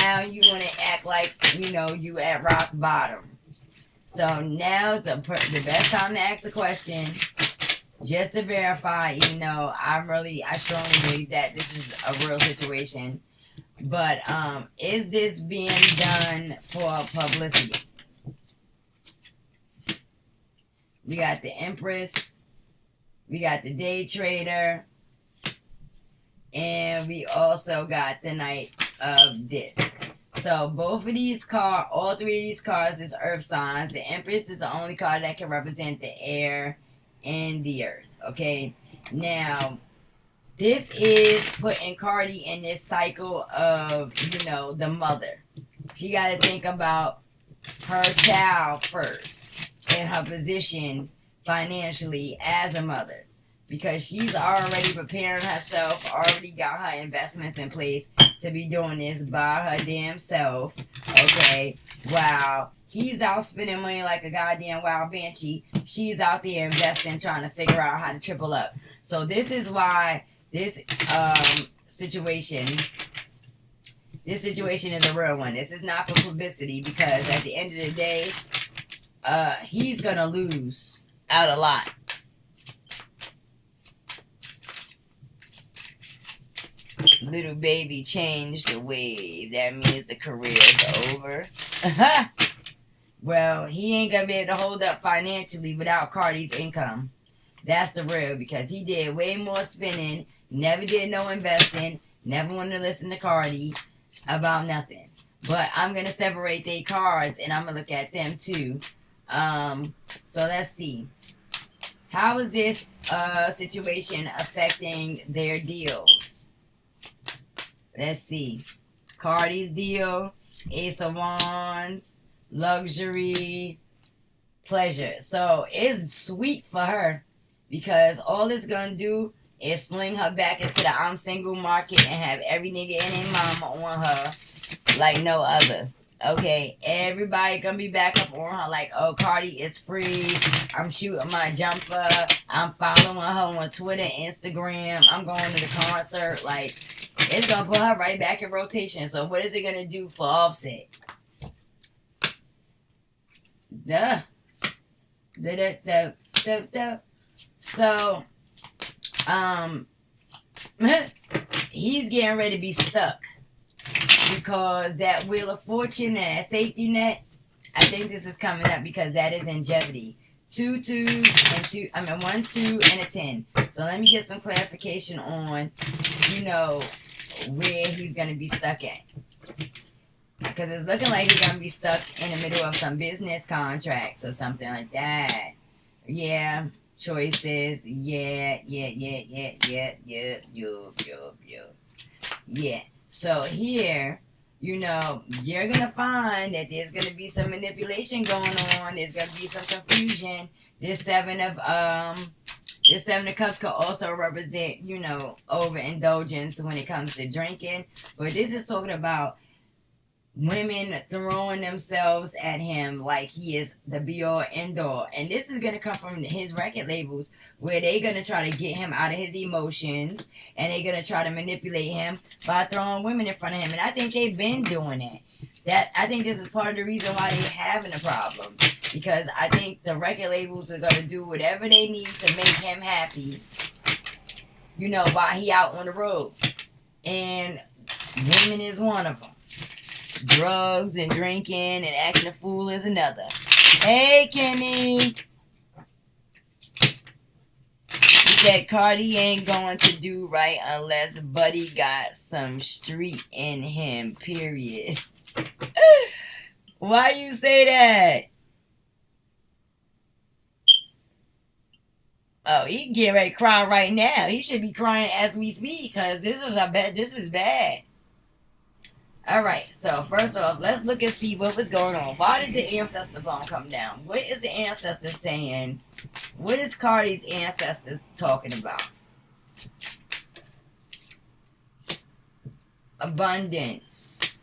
S1: Now you want to act like, you at rock bottom. So now's the best time to ask the question, just to verify, I strongly believe that this is a real situation. But is this being done for publicity? We got the Empress, we got the Day Trader, and we also got the Knight of Disc. So both of these cards, all three of these cards is earth signs. The Empress is the only card that can represent the air and the earth. Okay, now this is putting Cardi in this cycle of, the mother. She got to think about her child first and her position financially as a mother. Because she's already preparing herself, already got her investments in place to be doing this by her damn self. Okay, wow. He's out spending money like a goddamn wild banshee. She's out there investing, trying to figure out how to triple up. So this is why this situation is a real one. This is not for publicity, because at the end of the day, he's gonna lose out a lot. Little baby changed the wave. That means the career is over. Well, he ain't gonna be able to hold up financially without Cardi's income. That's the real, because he did way more spending, never did no investing, never wanted to listen to Cardi about nothing. But I'm gonna separate their cards and I'm gonna look at them too. So let's see. How is this situation affecting their deals? Let's see. Cardi's deal, Ace of Wands, luxury, pleasure. So it's sweet for her because all it's gonna do is sling her back into the I'm single market and have every nigga and their mama on her like no other. Okay, everybody gonna be back up on her like, oh, Cardi is free. I'm shooting my jumper. I'm following her on Twitter, Instagram. I'm going to the concert. Like, it's gonna put her right back in rotation. So what is it gonna do for Offset? Duh. So, he's getting ready to be stuck because that Wheel of Fortune and that safety net, I think this is coming up because that is in jeopardy. 2 2s and 2, 1 2 and a 10. So let me get some clarification on, where he's gonna be stuck at. Because it's looking like he's gonna be stuck in the middle of some business contracts or something like that. Yeah, choices. Yeah. So here, you're gonna find that there's gonna be some manipulation going on. There's gonna be some confusion. This Seven of Cups could also represent, overindulgence when it comes to drinking. But this is talking about women throwing themselves at him like he is the be-all, end-all. And this is going to come from his record labels where they're going to try to get him out of his emotions and they're going to try to manipulate him by throwing women in front of him. And I think they've been doing that. I think this is part of the reason why they're having the problems. Because I think the record labels are going to do whatever they need to make him happy, while he out on the road. And women is one of them. Drugs and drinking and acting a fool is another. Hey, Kenny. He said Cardi ain't going to do right unless Buddy got some street in him, period. Why you say that? Oh, he getting ready to cry right now. He should be crying as we speak because this is bad. All right, so first off, let's look and see what was going on. Why did the ancestor bone come down? What is the ancestor saying? What is Cardi's ancestors talking about? Abundance,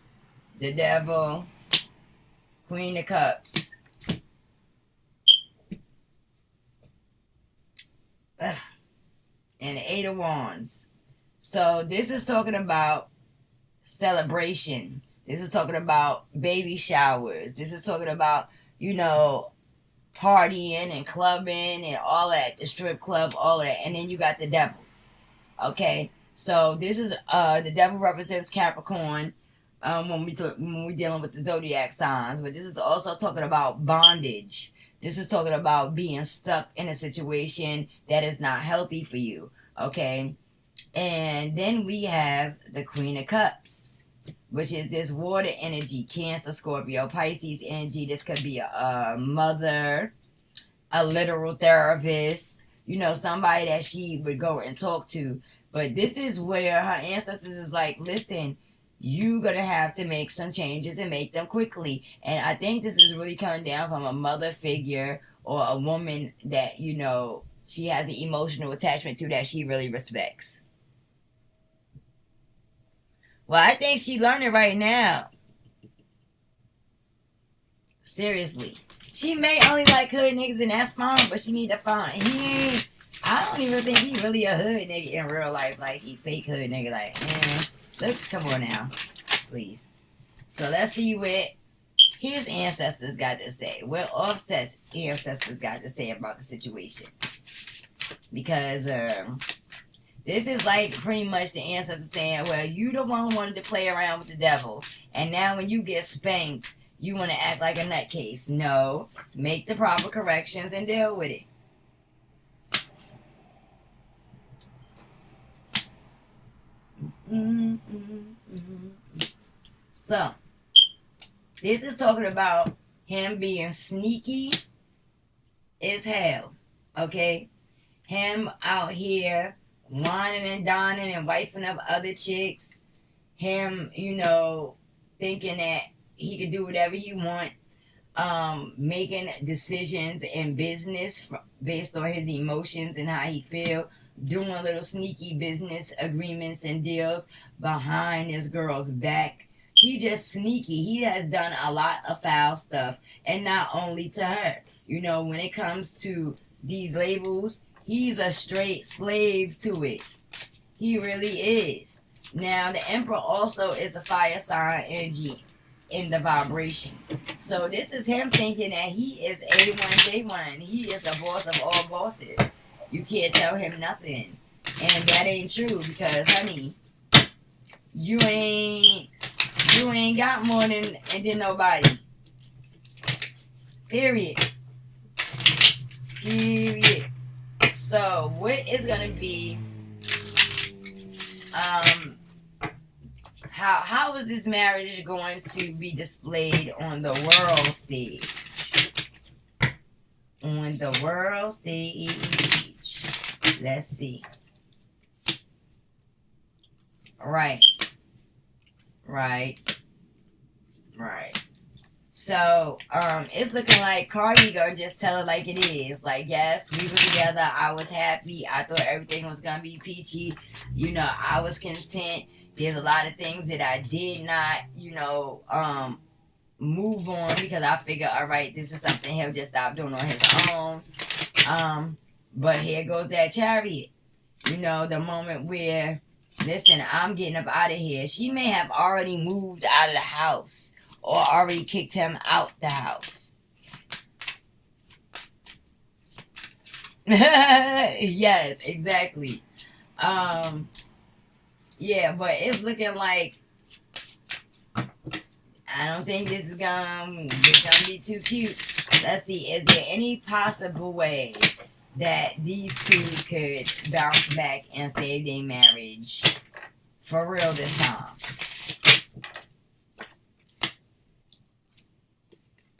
S1: the devil, Queen of Cups. And the Eight of Wands. So this is talking about celebration. This is talking about baby showers. This is talking about, partying and clubbing and all that, the strip club, all that. And then you got the devil. Okay, so this is the devil represents Capricorn when we're dealing with the zodiac signs. But this is also talking about bondage. This is talking about being stuck in a situation that is not healthy for you. Okay. And then we have the Queen of Cups, which is this water energy, Cancer, Scorpio, Pisces energy. This could be a mother, a literal therapist, somebody that she would go and talk to. But this is where her ancestors is like, listen, you're going to have to make some changes and make them quickly. And I think this is really coming down from a mother figure or a woman that, she has an emotional attachment to that she really respects. Well, I think she learning right now. Seriously. She may only like hood niggas and that's fine, but she need to find. I don't even think he really a hood nigga in real life. Like, he fake hood nigga. Like, look, come on now. Please. So, let's see what his ancestors got to say. What Offset's ancestors got to say about the situation. Because, this is like pretty much the ancestors saying, well, you the one who wanted to play around with the devil. And now when you get spanked, you want to act like a nutcase. No. Make the proper corrections and deal with it. So, this is talking about him being sneaky as hell. Okay? Him out here whining and dining and wifing up other chicks. Him, thinking that he could do whatever he want. making decisions in business based on his emotions and how he feel, doing little sneaky business agreements and deals behind this girl's back. He just sneaky. He has done a lot of foul stuff, and not only to her. You know, when it comes to these labels, he's a straight slave to it. He really is. Now, the Emperor also is a fire sign energy in the vibration. So this is him thinking that he is A1J1. He is the boss of all bosses. You can't tell him nothing. And that ain't true because, honey, you ain't got more than nobody. Period. So what is gonna be how is this marriage going to be displayed on the world stage? On the world stage. Let's see. Right. So, it's looking like Cardi gonna just tell it like it is. Like, yes, we were together. I was happy. I thought everything was gonna be peachy. You know, I was content. There's a lot of things that I did not, move on because I figured, all right, this is something he'll just stop doing on his own. But here goes that Chariot. You know, the moment where, listen, I'm getting up out of here. She may have already moved out of the house or already kicked him out the house. Yes, exactly. Yeah, but it's looking like I don't think this is gonna be too cute. Let's see, is there any possible way that these two could bounce back and save their marriage for real this time?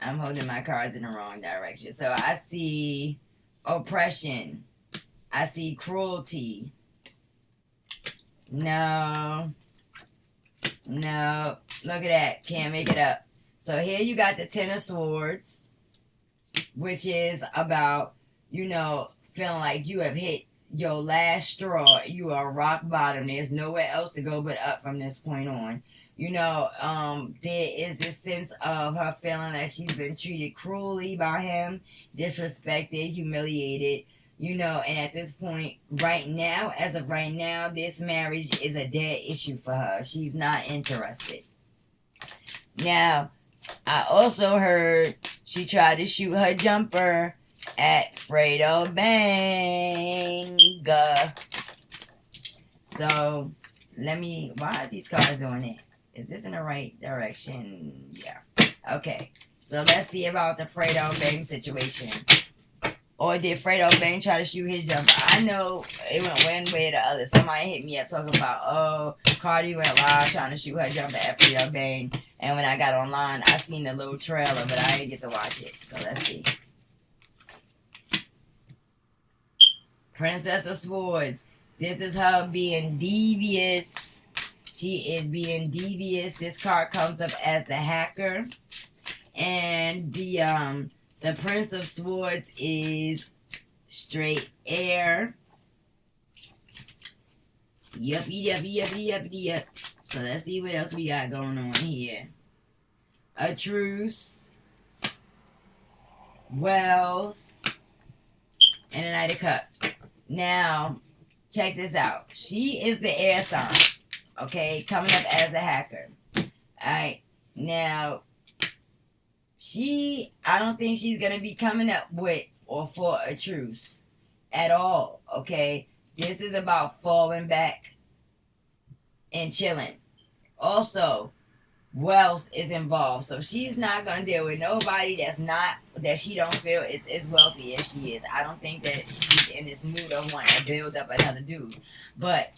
S1: I'm holding my cards in the wrong direction. So I see oppression. I see cruelty. No. Look at that. Can't make it up. So here you got the Ten of Swords, which is about, feeling like you have hit your last straw. You are rock bottom. There's nowhere else to go but up from this point on. There is this sense of her feeling that she's been treated cruelly by him, disrespected, humiliated, and at this point, as of right now, this marriage is a dead issue for her. She's not interested. Now, I also heard she tried to shoot her jumper at Fredo Bang. So, why are these cards doing it? Is this in the right direction? Yeah. Okay. So let's see about the Fredo Bang situation. Or did Fredo Bang try to shoot his jumper? I know it went one way or the other. Somebody hit me up talking about, Cardi went live trying to shoot her jumper at Fredo Bang. And when I got online, I seen the little trailer, but I didn't get to watch it. So let's see. Princess of Swords. This is her being devious. She is being devious. This card comes up as the hacker. And the Prince of Swords is straight air. Yep. So let's see what else we got going on here. A truce. Wells. And a Knight of Cups. Now, check this out. She is the air sign. Okay, coming up as the hacker. Alright. Now, I don't think she's going to be coming up with or for a truce at all, okay? This is about falling back and chilling. Also, wealth is involved, so she's not going to deal with nobody that she don't feel is as wealthy as she is. I don't think that she's in this mood of wanting to build up another dude. But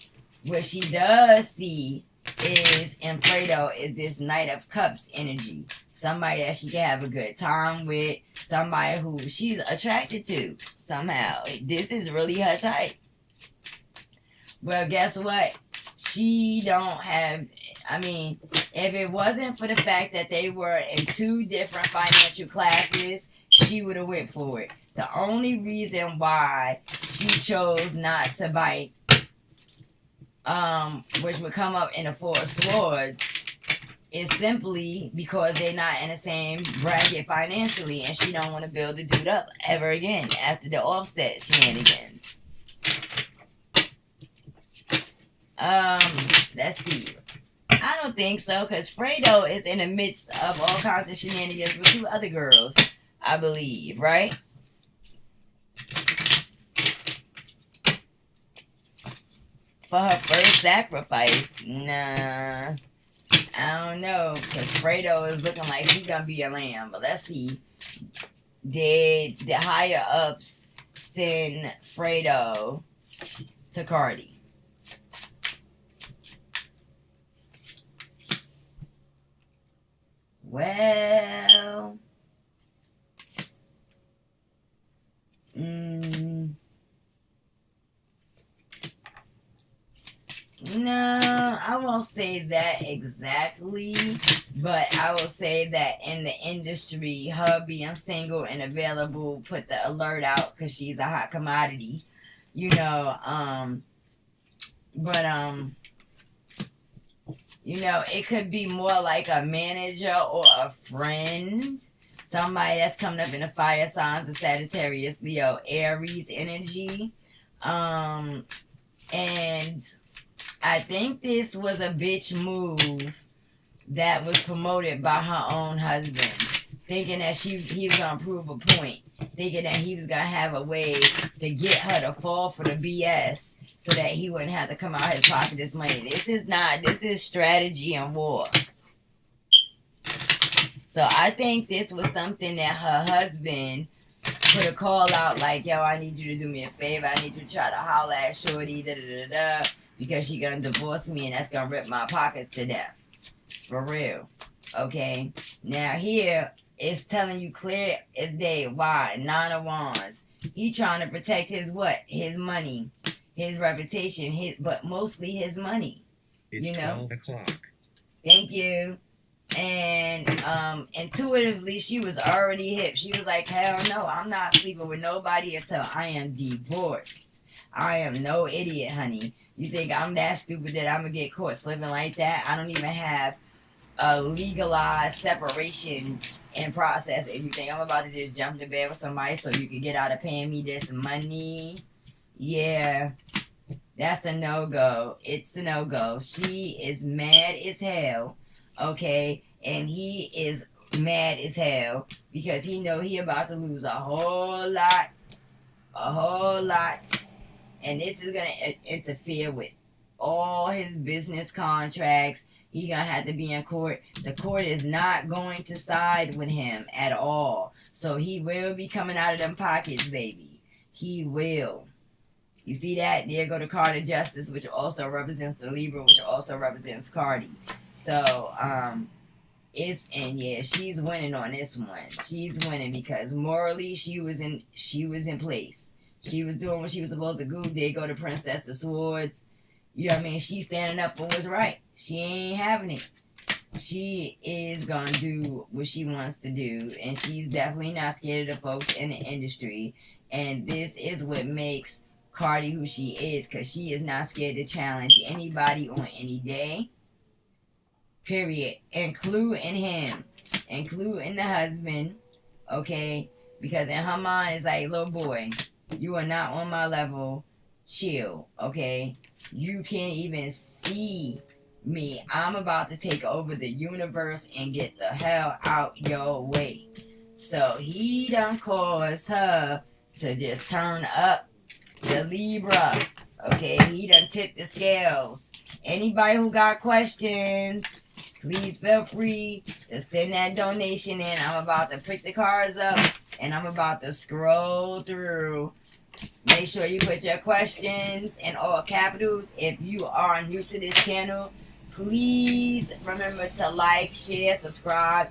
S1: what she does see is in Fredo is this Knight of Cups energy. Somebody that she can have a good time with. Somebody who she's attracted to somehow. This is really her type. Well, guess what? She don't have... If it wasn't for the fact that they were in two different financial classes, she would have went for it. The only reason why she chose not to bite, which would come up in the Four of Swords, is simply because they're not in the same bracket financially, and she don't want to build the dude up ever again after the Offset shenanigans. Let's see. I don't think so, because Fredo is in the midst of all kinds of shenanigans with two other girls, I believe, right? For her first sacrifice, nah, I don't know, because Fredo is looking like he's gonna be a lamb. But let's see. Did the higher ups send Fredo to Cardi? Well, no, I won't say that exactly, but I will say that in the industry, her being single and available put the alert out because she's a hot commodity, you know. You know, it could be more like a manager or a friend. Somebody that's coming up in the fire signs of Sagittarius, Leo, Aries energy. And I think this was a bitch move that was promoted by her own husband. Thinking that he was going to prove a point. Thinking that he was going to have a way to get her to fall for the BS so that he wouldn't have to come out his pocket this money. This is strategy and war. So I think this was something that her husband put a call out like, yo, I need you to do me a favor. I need you to try to holler at Shorty, because she going to divorce me and that's going to rip my pockets to death. For real. Okay? Now here, it's telling you clear as day why. 9 of Wands. He trying to protect his what? His money. His reputation. But mostly his money.
S2: It's 12 o'clock.
S1: Thank you. And intuitively, she was already hip. She was like, hell no, I'm not sleeping with nobody until I am divorced. I am no idiot, honey. You think I'm that stupid that I'm going to get caught slipping like that? I don't even have a legalized separation in process. And you think I'm about to just jump to bed with somebody so you can get out of paying me this money? Yeah. That's a no-go. It's a no-go. She is mad as hell. Okay, and he is mad as hell because he know he about to lose a whole lot, and this is gonna interfere with all his business contracts. He gonna have to be in court. The court is not going to side with him at all, so he will be coming out of them pockets, baby. He will. You see that? There go the card of justice, which also represents the Libra, which also represents Cardi. So, she's winning on this one. She's winning because morally she was in place. She was doing what she was supposed to do. There go the Princess of Swords. You know what I mean? She's standing up for what's right. She ain't having it. She is gonna do what she wants to do, and she's definitely not scared of the folks in the industry. And this is what makes Cardi who she is, because she is not scared to challenge anybody on any day. Period. Including him. Including the husband. Okay? Because in her mind, it's like, little boy, you are not on my level. Chill. Okay? You can't even see me. I'm about to take over the universe and get the hell out your way. So he done caused her to just turn up the Libra. Okay, he done tipped the scales. Anybody who got questions, please feel free to send that donation in. I'm about to pick the cards up and I'm about to scroll through. Make sure you put your questions in all capitals. If you are new to this channel, please remember to like, share, subscribe,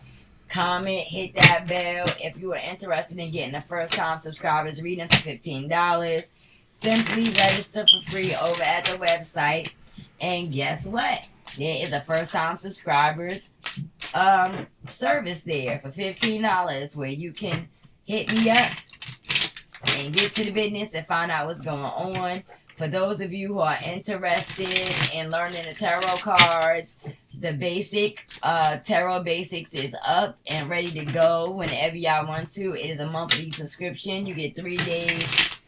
S1: comment, hit that bell. If you are interested in getting a first time subscribers reading for $15, simply register for free over at the website. And guess what? there is a first-time subscribers service there for $15 where you can hit me up and get to the business and find out what's going on. For those of you who are interested in learning the tarot cards, the basic tarot basics is up and ready to go whenever y'all want to. It is a monthly subscription. You get 3 days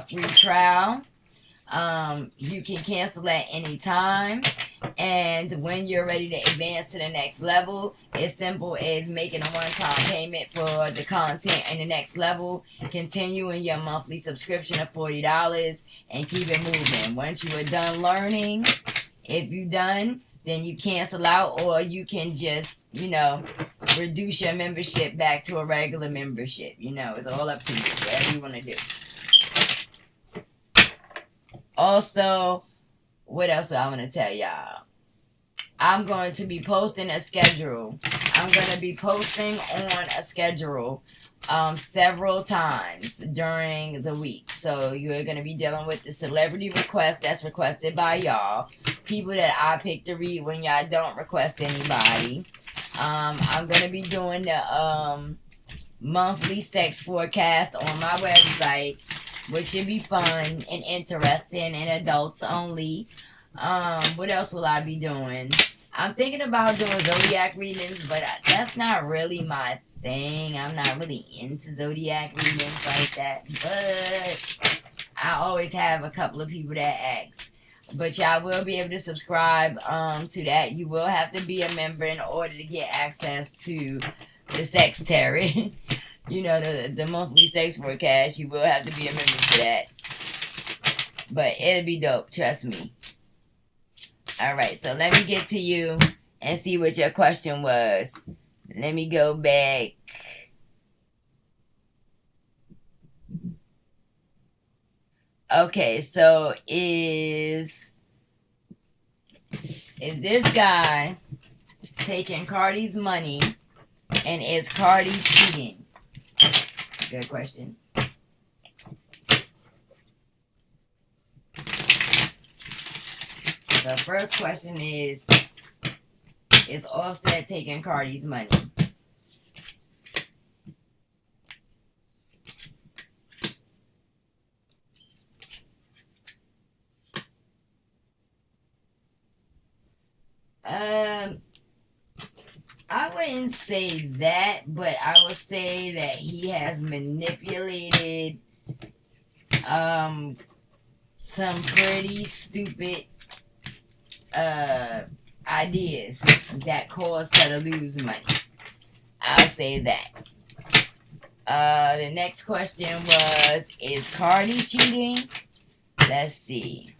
S1: free trial. You can cancel at any time, and when you're ready to advance to the next level, it's simple as making a one-time payment for the content and the next level, continuing your monthly subscription of $40, and keep it moving. Once you are done learning, if you're done, then you cancel out, or you can just, reduce your membership back to a regular membership. It's all up to you, whatever you want to do. Also, what else do I want to tell y'all? I'm going to be posting a schedule. I'm going to be posting on a schedule several times during the week. So you're going to be dealing with the celebrity request that's requested by y'all. People that I pick to read when y'all don't request anybody. I'm going to be doing the monthly sex forecast on my website, which should be fun and interesting and adults only. What else will I be doing? I'm thinking about doing zodiac readings, but that's not really my thing. I'm not really into zodiac readings like that. But I always have a couple of people that ask. But y'all will be able to subscribe to that. You will have to be a member in order to get access to the sex tarot. The monthly sex forecast. You will have to be a member for that. But it'll be dope, trust me. Alright, so let me get to you and see what your question was. Let me go back. Okay, so is this guy taking Cardi's money, and is Cardi cheating? Good question. The first question is Offset taking Cardi's money? I wouldn't say that, but I would say that he has manipulated some pretty stupid ideas that caused her to lose money. I'll say that. The next question was, is Cardi cheating? Let's see.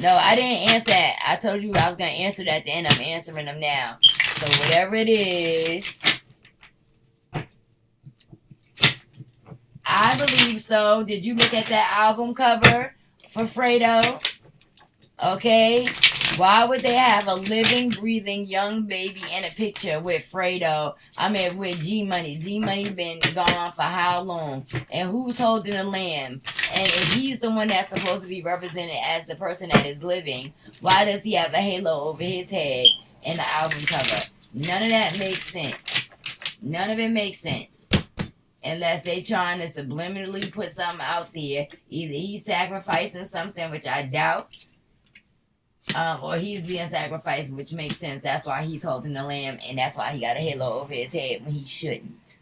S1: No, I didn't answer that. I told you I was going to answer that at the end. I'm answering them now. So whatever it is, I believe so. Did you look at that album cover for Fredo? Okay. Why would they have a living, breathing young baby in a picture with Fredo? I mean, with G Money. G Money been gone for how long? And who's holding the lamb? And if he's the one that's supposed to be represented as the person that is living, why does he have a halo over his head in the album cover? None of that makes sense. None of it makes sense. Unless they trying to subliminally put something out there. Either he's sacrificing something, which I doubt, or he's being sacrificed, which makes sense. That's why he's holding the lamb, and that's why he got a halo over his head when he shouldn't.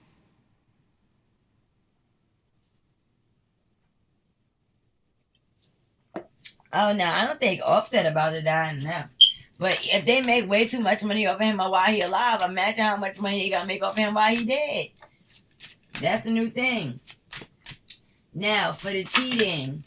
S1: Oh, no, I don't think Offset about to die now. But if they make way too much money off of him while he alive, imagine how much money they got to make off of him while he dead. That's the new thing. Now, for the cheating,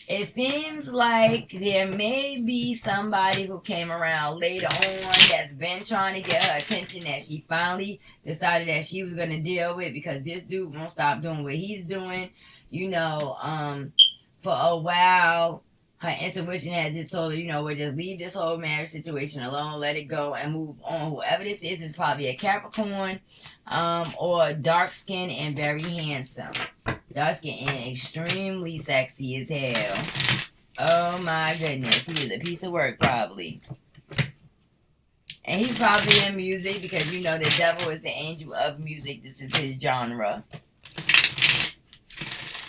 S1: it seems like there may be somebody who came around later on that's been trying to get her attention, that she finally decided that she was going to deal with, because this dude won't stop doing what he's doing. For a while, her intuition had just told her, we'll just leave this whole marriage situation alone, let it go, and move on. Whoever this is probably a Capricorn, or dark-skinned and very handsome. Dark skin and extremely sexy as hell. Oh my goodness. He is a piece of work, probably. And he's probably in music because, you know, the devil is the angel of music. This is his genre.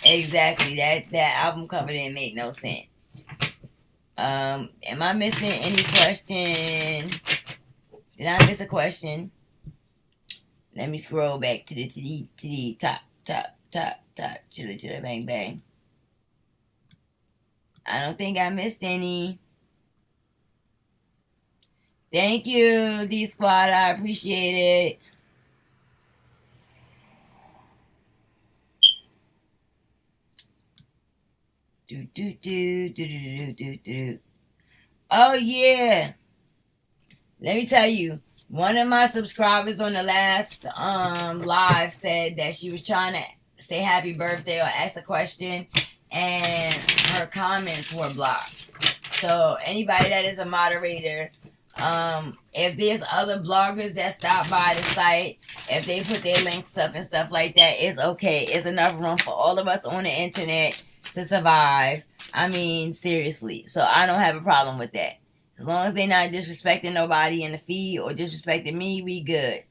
S1: Exactly. That album cover didn't make no sense. Am I missing any question? Did I miss a question? Let me scroll back to the top. Chilla, bang, bang. I don't think I missed any. Thank you, D Squad. I appreciate it. Oh yeah. Let me tell you, one of my subscribers on the last live said that she was trying to say happy birthday or ask a question, and her comments were blocked. So anybody that is a moderator, if there's other bloggers that stop by the site, if they put their links up and stuff like that, it's okay. It's enough room for all of us on the internet to survive. I mean, seriously. So I don't have a problem with that. As long as they're not disrespecting nobody in the feed or disrespecting me, we good.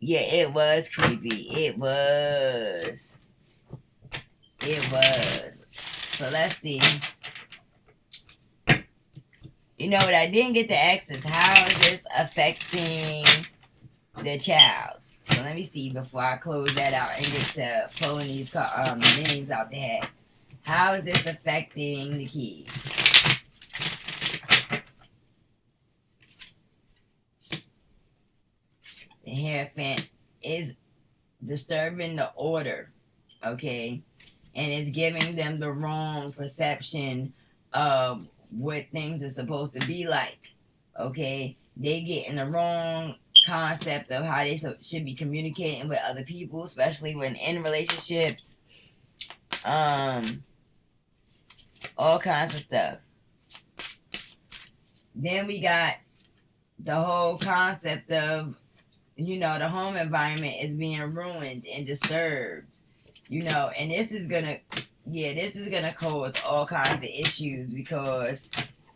S1: Yeah, it was creepy. It was. So let's see. You know what I didn't get to ask is, how is this affecting the child? So let me see before I close that out and get to pulling these names out the hat. How is this affecting the kid? The Hierophant is disturbing the order, okay? And it's giving them the wrong perception of what things are supposed to be like, okay? They get in the wrong concept of how they should be communicating with other people, especially when in relationships. All kinds of stuff. Then we got the whole concept of, you know, the home environment is being ruined and disturbed, you know, and this is gonna cause all kinds of issues because,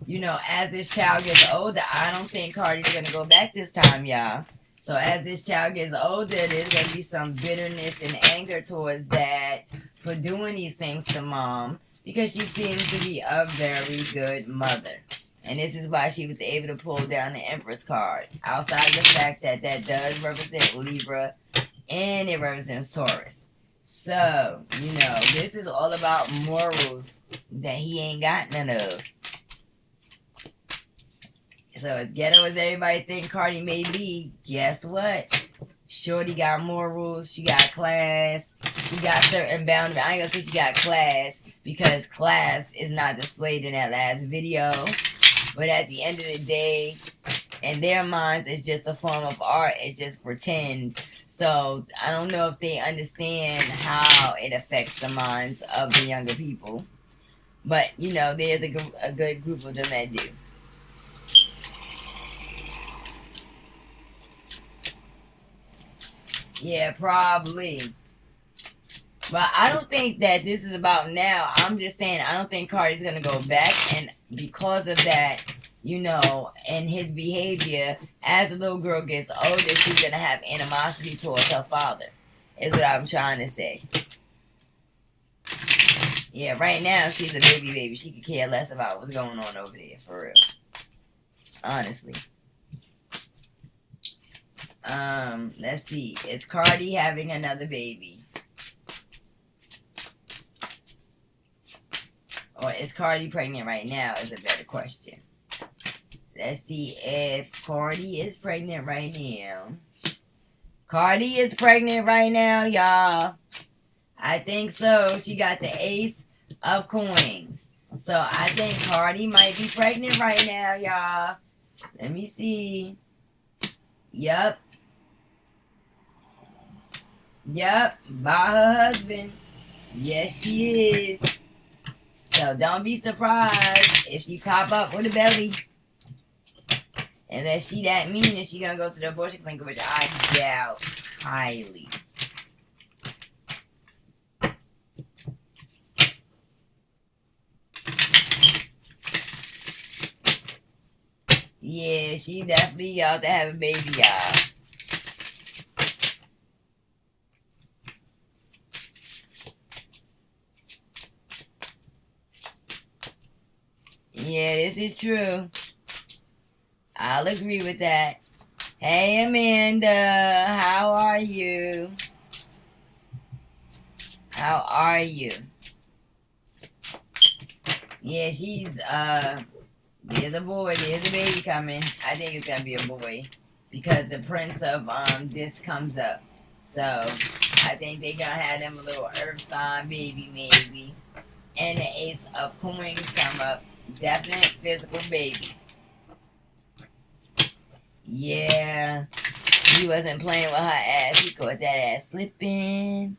S1: you know, as this child gets older, I don't think Cardi's gonna go back this time, y'all. So as this child gets older, there's gonna be some bitterness and anger towards dad for doing these things to mom, because she seems to be a very good mother. And this is why she was able to pull down the Empress card. Outside of the fact that that does represent Libra and it represents Taurus. So, you know, this is all about morals that he ain't got none of. So as ghetto as everybody think Cardi may be, guess what? Shorty got morals, she got class, she got certain boundaries. I ain't gonna say she got class, because class is not displayed in that last video. But at the end of the day, in their minds, it's just a form of art. It's just pretend. So I don't know if they understand how it affects the minds of the younger people. But, you know, there's a good group of them that do. Yeah, probably. But I don't think that this is about now. I'm just saying, I don't think Cardi's going to go back. And because of that, you know, and his behavior, as the little girl gets older, she's going to have animosity towards her father, is what I'm trying to say. Yeah, right now, she's a baby. She could care less about what's going on over there, for real. Honestly. Let's see. Is Cardi having another baby? Or is Cardi pregnant right now is a better question. Let's see if Cardi is pregnant right now. Cardi is pregnant right now, y'all. I think so. She got the Ace of Coins. So I think Cardi might be pregnant right now, y'all. Let me see. Yup. By her husband. Yes, she is. So don't be surprised if she pop up with a belly. Unless she that mean, and she gonna go to the abortion clinic, which I doubt highly. Yeah, she definitely out to have a baby, y'all. Yeah, this is true. I'll agree with that. Hey, Amanda, how are you? How are you? Yeah, she's, there's a boy, there's a baby coming. I think it's gonna be a boy. Because the prince of, this comes up. So, I think they gonna have them a little earth sign baby, maybe. And the ace of coins come up. Definite physical baby. Yeah. He wasn't playing with her ass. He caught that ass slipping.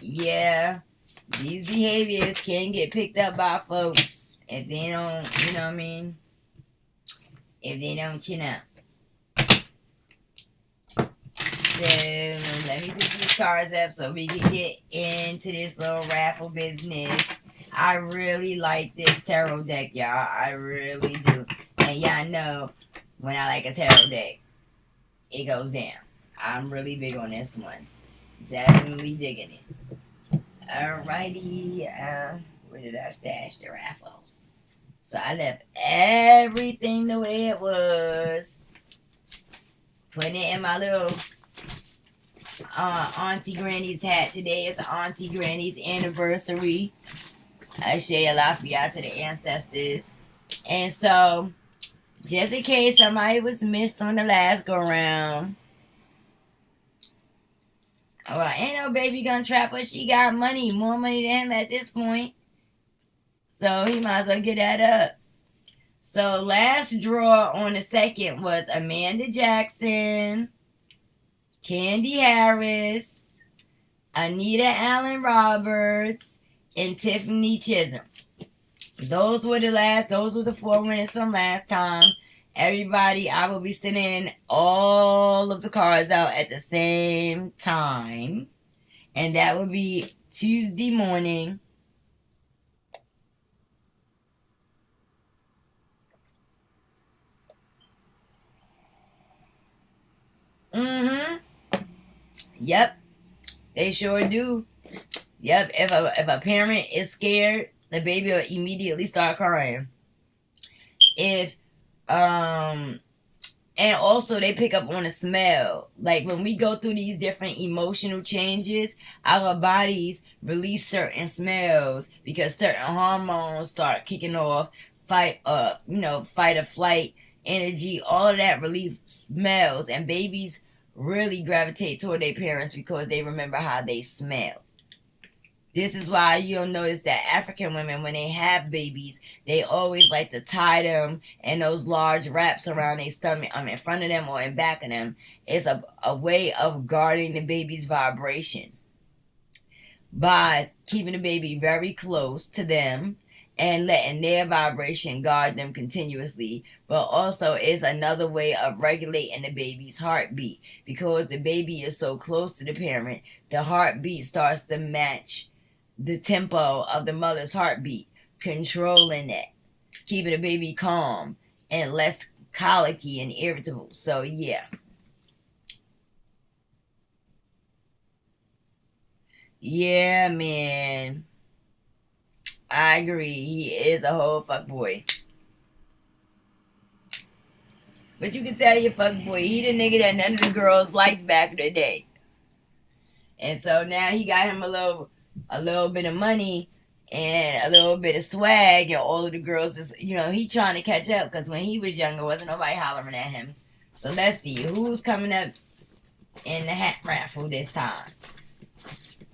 S1: Yeah. These behaviors can get picked up by folks if they don't, you know what I mean? If they don't chin up. So, let me put these cards up so we can get into this little raffle business. I really like this tarot deck, y'all. I really do. And y'all know when I like a tarot deck, it goes down. I'm really big on this one. Definitely digging it. Alrighty. Where did I stash the raffles? So I left everything the way it was. Putting it in my little Auntie Granny's hat. Today is Auntie Granny's anniversary. I share a lot for y'all to the ancestors. And so, just in case somebody was missed on the last go round. Well, ain't no baby gonna trap her. She got money. More money than him at this point. So, he might as well get that up. So, last draw on the second was Amanda Jackson, Candy Harris, Anita Allen Roberts, and Tiffany Chisholm. Those were the 4 winners from last time. Everybody, I will be sending all of the cards out at the same time. And that will be Tuesday morning. Yep. They sure do. Yep. If a parent is scared, the baby will immediately start crying. And also they pick up on a smell. Like when we go through these different emotional changes, our bodies release certain smells because certain hormones start kicking off. Fight or flight energy, all of that relief smells, and babies really gravitate toward their parents because they remember how they smell. This is why you'll notice that African women, when they have babies, they always like to tie them and those large wraps around their stomach, in front of them or in back of them. It's a way of guarding the baby's vibration by keeping the baby very close to them and letting their vibration guard them continuously. But also it's another way of regulating the baby's heartbeat. Because the baby is so close to the parent, the heartbeat starts to match the tempo of the mother's heartbeat, controlling that, keeping the baby calm and less colicky and irritable. So yeah. Yeah, man. I agree. He is a whole fuck boy. But you can tell your fuck boy, he the nigga that none of the girls liked back in the day. And so now he got him a little bit of money and a little bit of swag, and all of the girls is, he trying to catch up because when he was younger, wasn't nobody hollering at him. So let's see who's coming up in the hat raffle this time.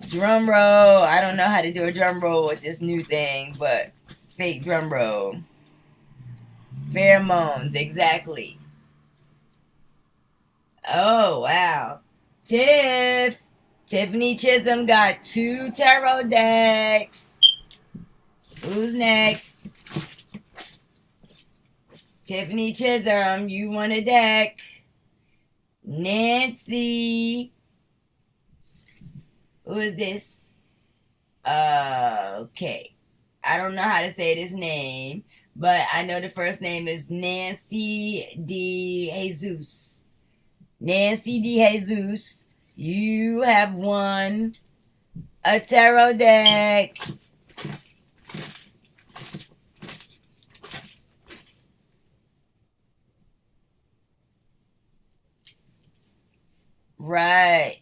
S1: Drum roll. I don't know how to do a drum roll with this new thing, but fake drum roll. Pheromones, exactly. Oh, wow. Tiffany Chisholm got 2 tarot decks. Who's next? Tiffany Chisholm, you want a deck? Nancy. Who is this? Okay. I don't know how to say this name, but I know the first name is Nancy D. Jesus. Nancy D. Jesus, you have won a tarot deck. Right.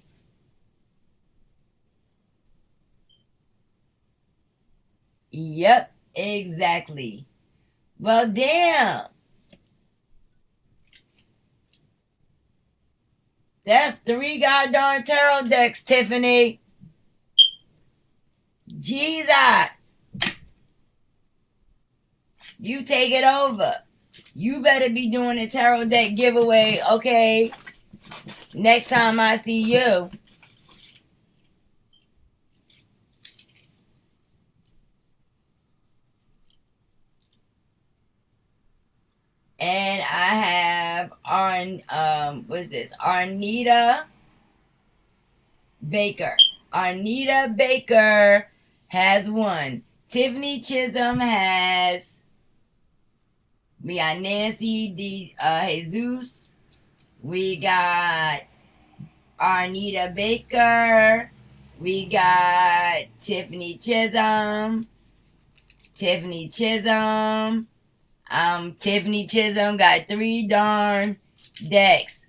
S1: Yep, exactly. Well, damn. That's 3 goddamn tarot decks, Tiffany. Jesus. You take it over. You better be doing a tarot deck giveaway, okay? Next time I see you. And I have what's this? Arnita Baker. Arnita Baker has won. Tiffany Chisholm has. We got Nancy D. Jesus. We got Arnita Baker. We got Tiffany Chisholm. Tiffany Chisholm got 3 darn decks.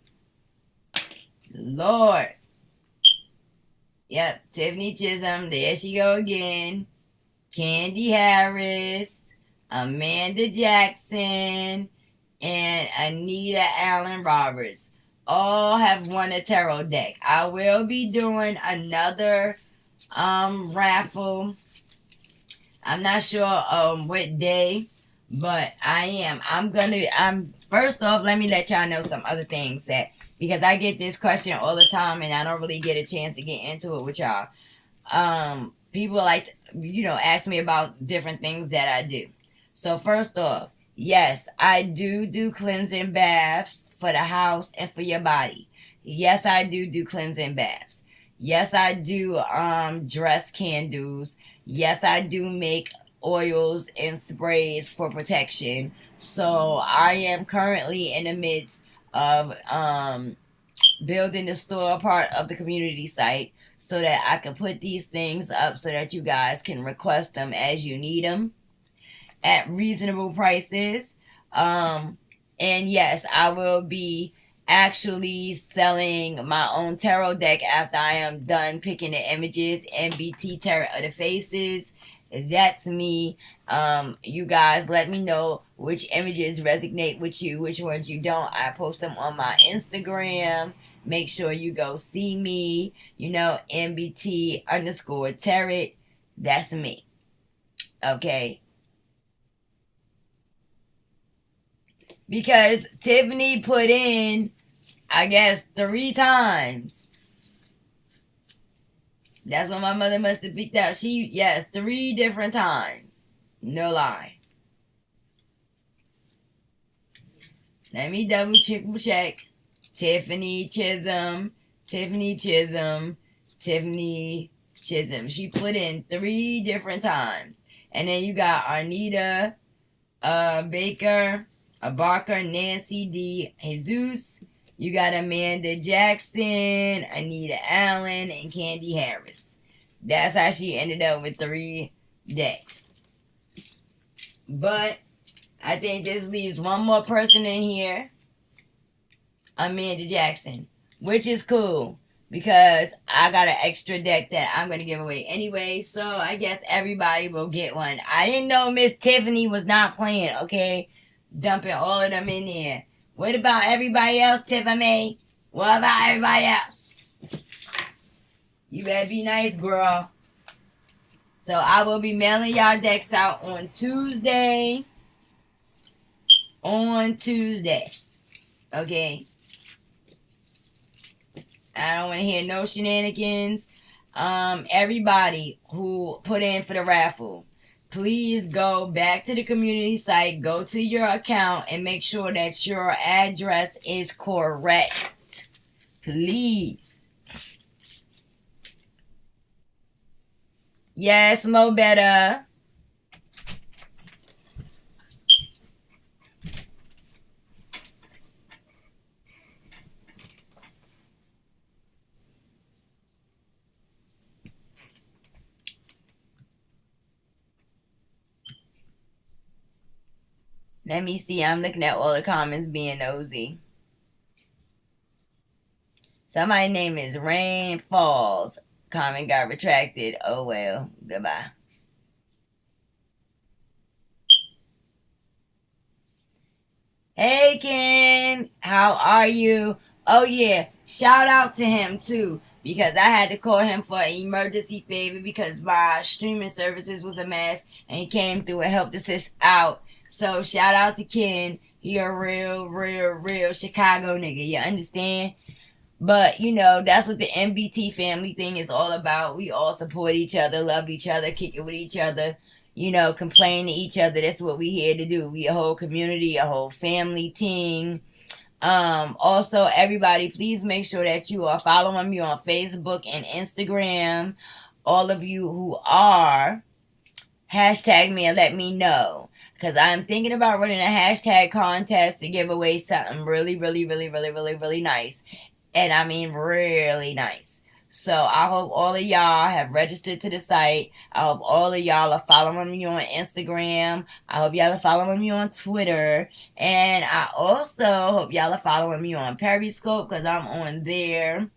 S1: Lord. Yep, Tiffany Chisholm, there she go again. Candy Harris, Amanda Jackson, and Anita Allen Roberts all have won a tarot deck. I will be doing another raffle. I'm not sure what day, but I'm first off, let me let y'all know some other things that, because I get this question all the time and I don't really get a chance to get into it with y'all. People like to, ask me about different things that I do. So first off, yes, I do cleansing baths for the house and for your body. Yes, I do cleansing baths. Yes, I do dress candles. Yes, I do make oils and sprays for protection. So I am currently in the midst of building the store part of the community site so that I can put these things up so that you guys can request them as you need them at reasonable prices. And yes, I will be actually selling my own tarot deck after I am done picking the images. NBT Tarot of the Faces. That's me. You guys let me know which images resonate with you, which ones you don't. I post them on my Instagram. Make sure you go see me. NBT_Tarot. That's me. Okay. Because Tiffany put in, I guess, 3 times. That's what my mother must have picked out. 3 different times. No lie. Let me double check. Tiffany Chisholm. She put in 3 different times. And then you got Arnita Baker, Barker, Nancy D. Jesus. You got Amanda Jackson, Anita Allen, and Candy Harris. That's how she ended up with 3 decks. But I think this leaves one more person in here. Amanda Jackson. Which is cool, because I got an extra deck that I'm going to give away anyway. So I guess everybody will get one. I didn't know Miss Tiffany was not playing, okay? Dumping all of them in there. What about everybody else, Tiffany? What about everybody else? You better be nice, girl. So I will be mailing y'all decks out on Tuesday. Okay? I don't want to hear no shenanigans. Everybody who put in for the raffle, please go back to the community site, go to your account, and make sure that your address is correct. Please. Yes, Mo better. Let me see. I'm looking at all the comments being nosy. Somebody's name is Rain Falls. Comment got retracted. Oh well. Goodbye. Hey Ken, how are you? Oh yeah, shout out to him too because I had to call him for an emergency favor because my streaming services was a mess and he came through and helped assist out. So shout out to Ken. He a real Chicago nigga. You understand? But you know that's what the NBT family thing is all about. We all support each other, love each other, kick it with each other. You know, complain to each other. That's what we here to do. We a whole community, a whole family team. Also, everybody, please make sure that you are following me on Facebook and Instagram. All of you who are, hashtag me and let me know. Because I'm thinking about running a hashtag contest to give away something really nice. And I mean really nice. So I hope all of y'all have registered to the site. I hope all of y'all are following me on Instagram. I hope y'all are following me on Twitter. And I also hope y'all are following me on Periscope because I'm on there.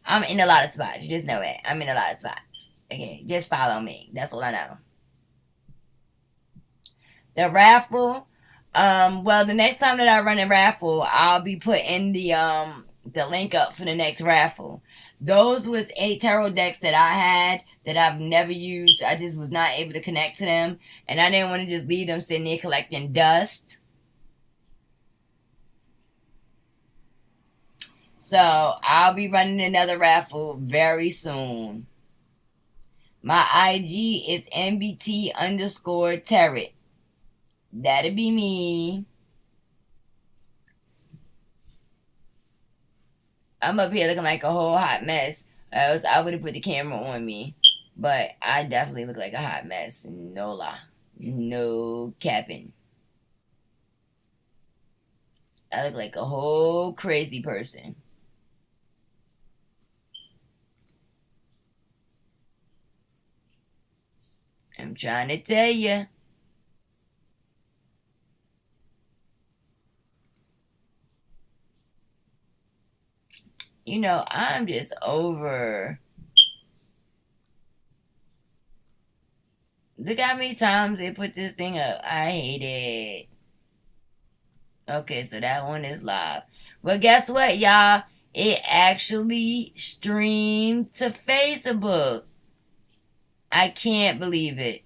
S1: I'm in a lot of spots. You just know it. I'm in a lot of spots. Okay, just follow me. That's all I know. The raffle. Well, the next time that I run a raffle, I'll be putting the link up for the next raffle. Those was 8 tarot decks that I had that I've never used. I just was not able to connect to them, and I didn't want to just leave them sitting there collecting dust. So I'll be running another raffle very soon. My IG is NBT underscore tarot. That'll be me. I'm up here looking like a whole hot mess. Else I would have put the camera on me. But I definitely look like a hot mess. No lie. No capping. I look like a whole crazy person. I'm trying to tell you. You know, I'm just over. Look how many times they put this thing up. I hate it. Okay, so that one is live. Well, guess what, y'all? It actually streamed to Facebook. I can't believe it.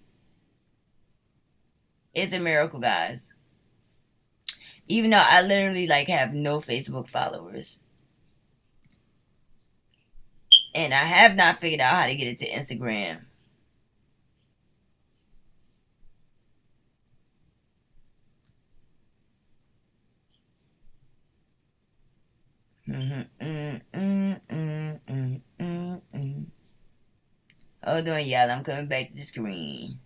S1: It's a miracle, guys. Even though I literally like have no Facebook followers. And I have not figured out how to get it to Instagram. Hold on, y'all. I'm coming back to the screen.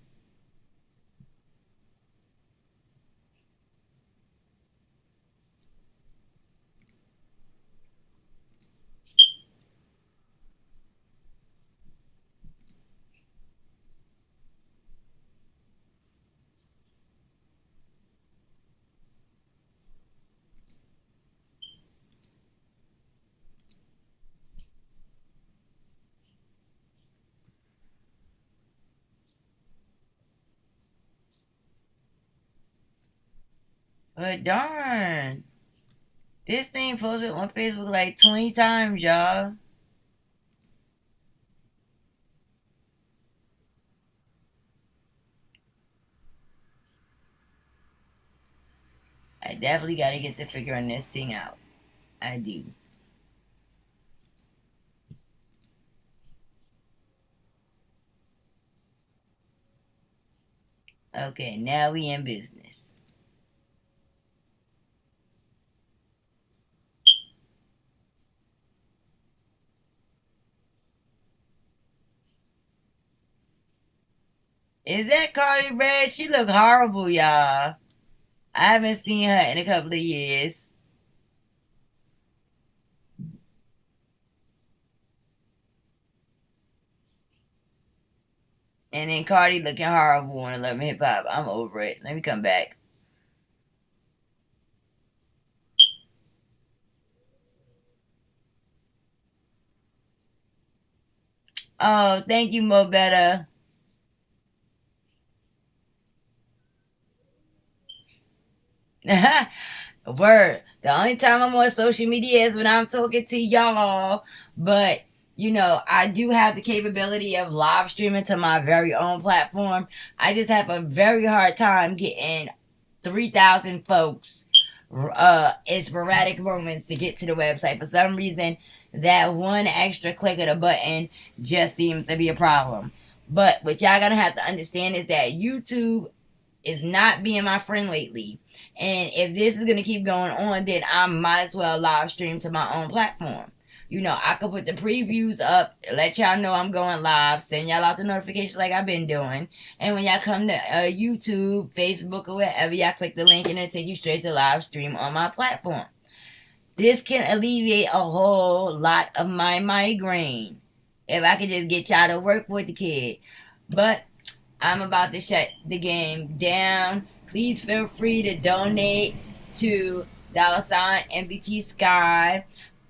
S1: But darn. This thing posted on Facebook like 20 times, y'all. I definitely gotta get to figuring this thing out. I do. Okay, now we in business. Is that Cardi Red? She look horrible, y'all. I haven't seen her in a couple of years. And then Cardi looking horrible on 11 Hip Hop. I'm over it. Let me come back. Oh, thank you, Mo Better. Word. The only time I'm on social media is when I'm talking to y'all. But, I do have the capability of live streaming to my very own platform. I just have a very hard time getting 3,000 folks in sporadic moments to get to the website. For some reason, that one extra click of the button just seems to be a problem. But what y'all gonna have to understand is that YouTube is not being my friend lately. And if this is going to keep going on, then I might as well live stream to my own platform. I could put the previews up, let y'all know I'm going live, send y'all out the notifications like I've been doing. And when y'all come to YouTube, Facebook, or wherever, y'all click the link and it'll take you straight to live stream on my platform. This can alleviate a whole lot of my migraine if I could just get y'all to work with the kid. But I'm about to shut the game down. Please feel free to donate to $NBT Sky.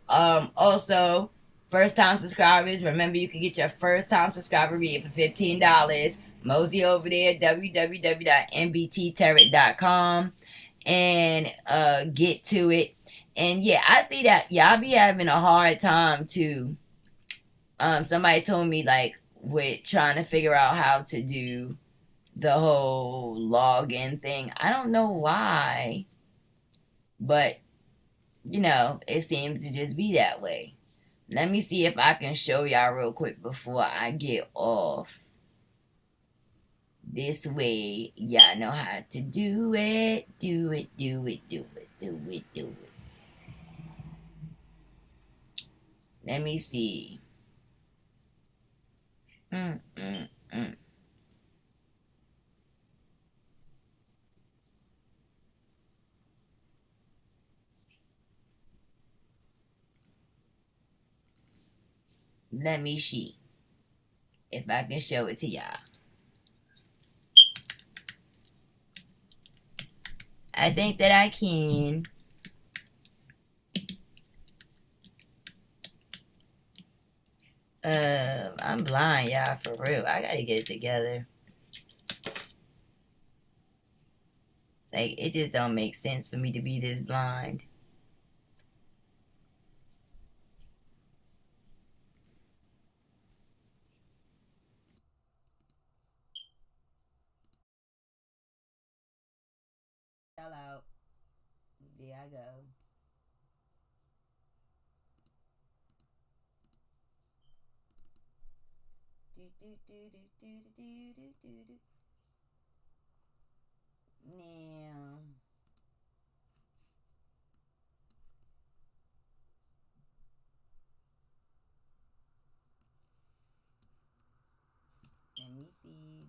S1: Also, first time subscribers, remember you can get your first time subscriber read for $15. Mosey over there, www.nbtterror.com, and get to it. And yeah, I see that y'all be having a hard time too. Somebody told me like with trying to figure out how to do the whole login thing. I don't know why, but it seems to just be that way. Let me see if I can show y'all real quick before I get off. This way, y'all know how to do it. Do it, do it, do it, do it, do it. Let me see. Let me see if I can show it to y'all. I think that I can. I'm blind, y'all, for real. I gotta get it together. Like, it just don't make sense for me to be this blind. Hello. There I go. Now, let me see.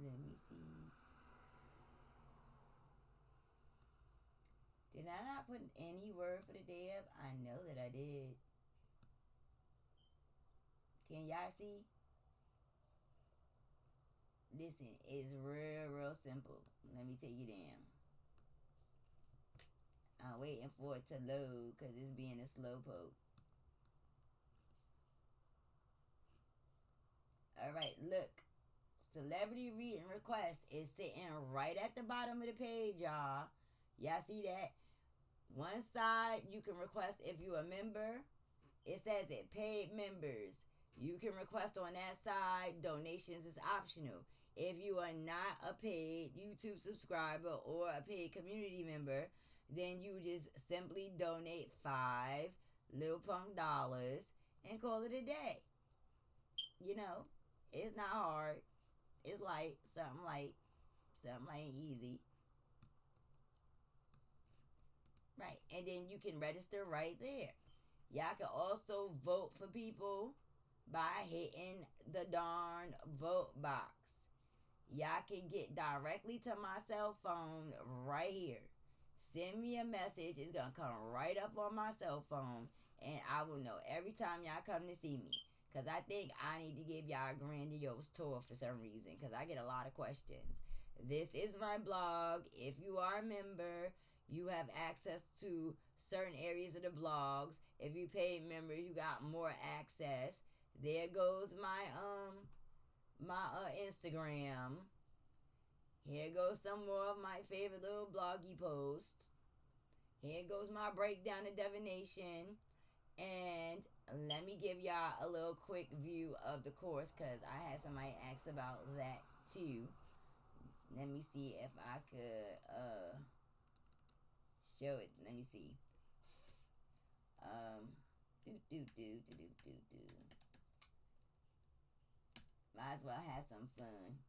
S1: Did I not put any word for the day up? I know that I did. Can y'all see? Listen, it's real simple. Let me take you down. I'm waiting for it to load because it's being a slow poke. Alright, look. Celebrity reading request is sitting right at the bottom of the page, y'all. Y'all see that? One side, you can request if you're a member. It says it, paid members. You can request on that side. Donations is optional. If you are not a paid YouTube subscriber or a paid community member, then you just simply donate $5 little punk dollars and call it a day. It's not hard. It's like something like easy. Right. And then you can register right there. Y'all can also vote for people by hitting the darn vote box. y'all can get directly to my cell phone right here. Send me a message. It's going to come right up on my cell phone. And I will know every time y'all come to see me. Because I think I need to give y'all a grandiose tour for some reason. Because I get a lot of questions. This is my blog. If you are a member, you have access to certain areas of the blogs. If you paid members, you got more access. There goes my Instagram. Here goes some more of my favorite little bloggy posts. Here goes my breakdown of divination. And let me give y'all a little quick view of the course, because I had somebody ask about that too. Let me see if I could show it. Let me see. Might as well have some fun.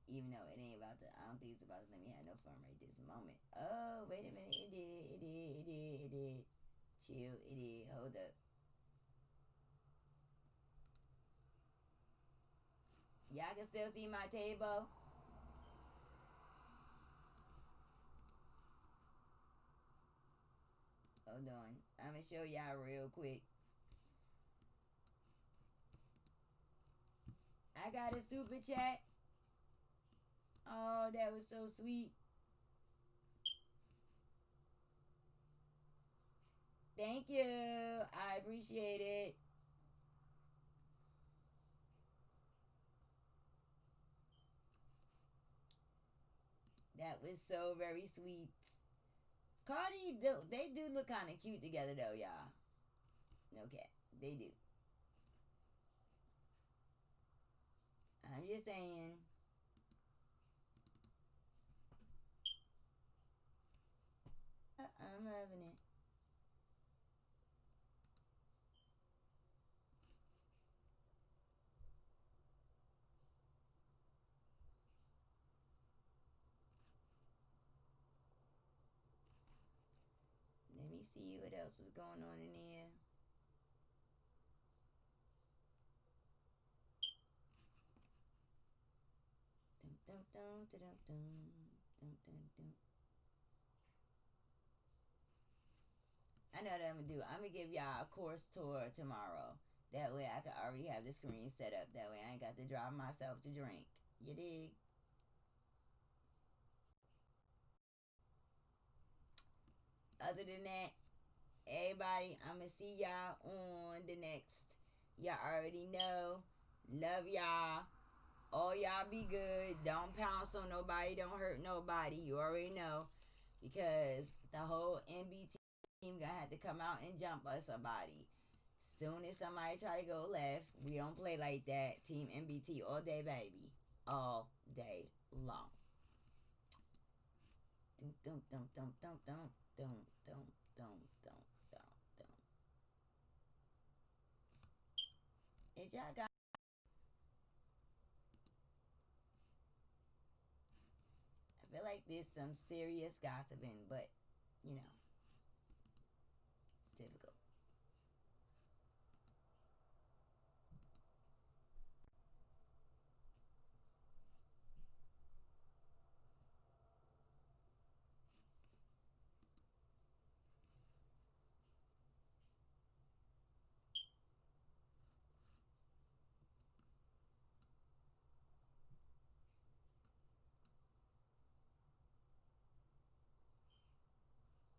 S1: Even though it ain't about to, I don't think it's about to let me have no fun right this moment. Oh, wait a minute. It did. Chill, it did. Hold up. Y'all can still see my table? Hold on. I'm going to show y'all real quick. I got a super chat. Oh, that was so sweet. Thank you. I appreciate it. That was so very sweet. Cardi, they do look kind of cute together though, y'all. Okay, they do. I'm just saying. I'm loving it. Let me see what else was going on in here. I know what I'm gonna do. I'm gonna give y'all a course tour tomorrow. That way I can already have the screen set up. That way I ain't got to drive myself to drink. You dig? Other than that, everybody, I'm gonna see y'all on the next. Y'all already know. Love y'all. All y'all be good. Don't pounce on nobody. Don't hurt nobody. You already know. Because the whole NBT team gonna have to come out and jump us somebody. Soon as somebody try to go left, we don't play like that. Team NBT all day, baby. All day long. Dum dum dum dum dum dum dum dum dum dum dum. Is y'all got? I feel like there's some serious gossiping, but you know.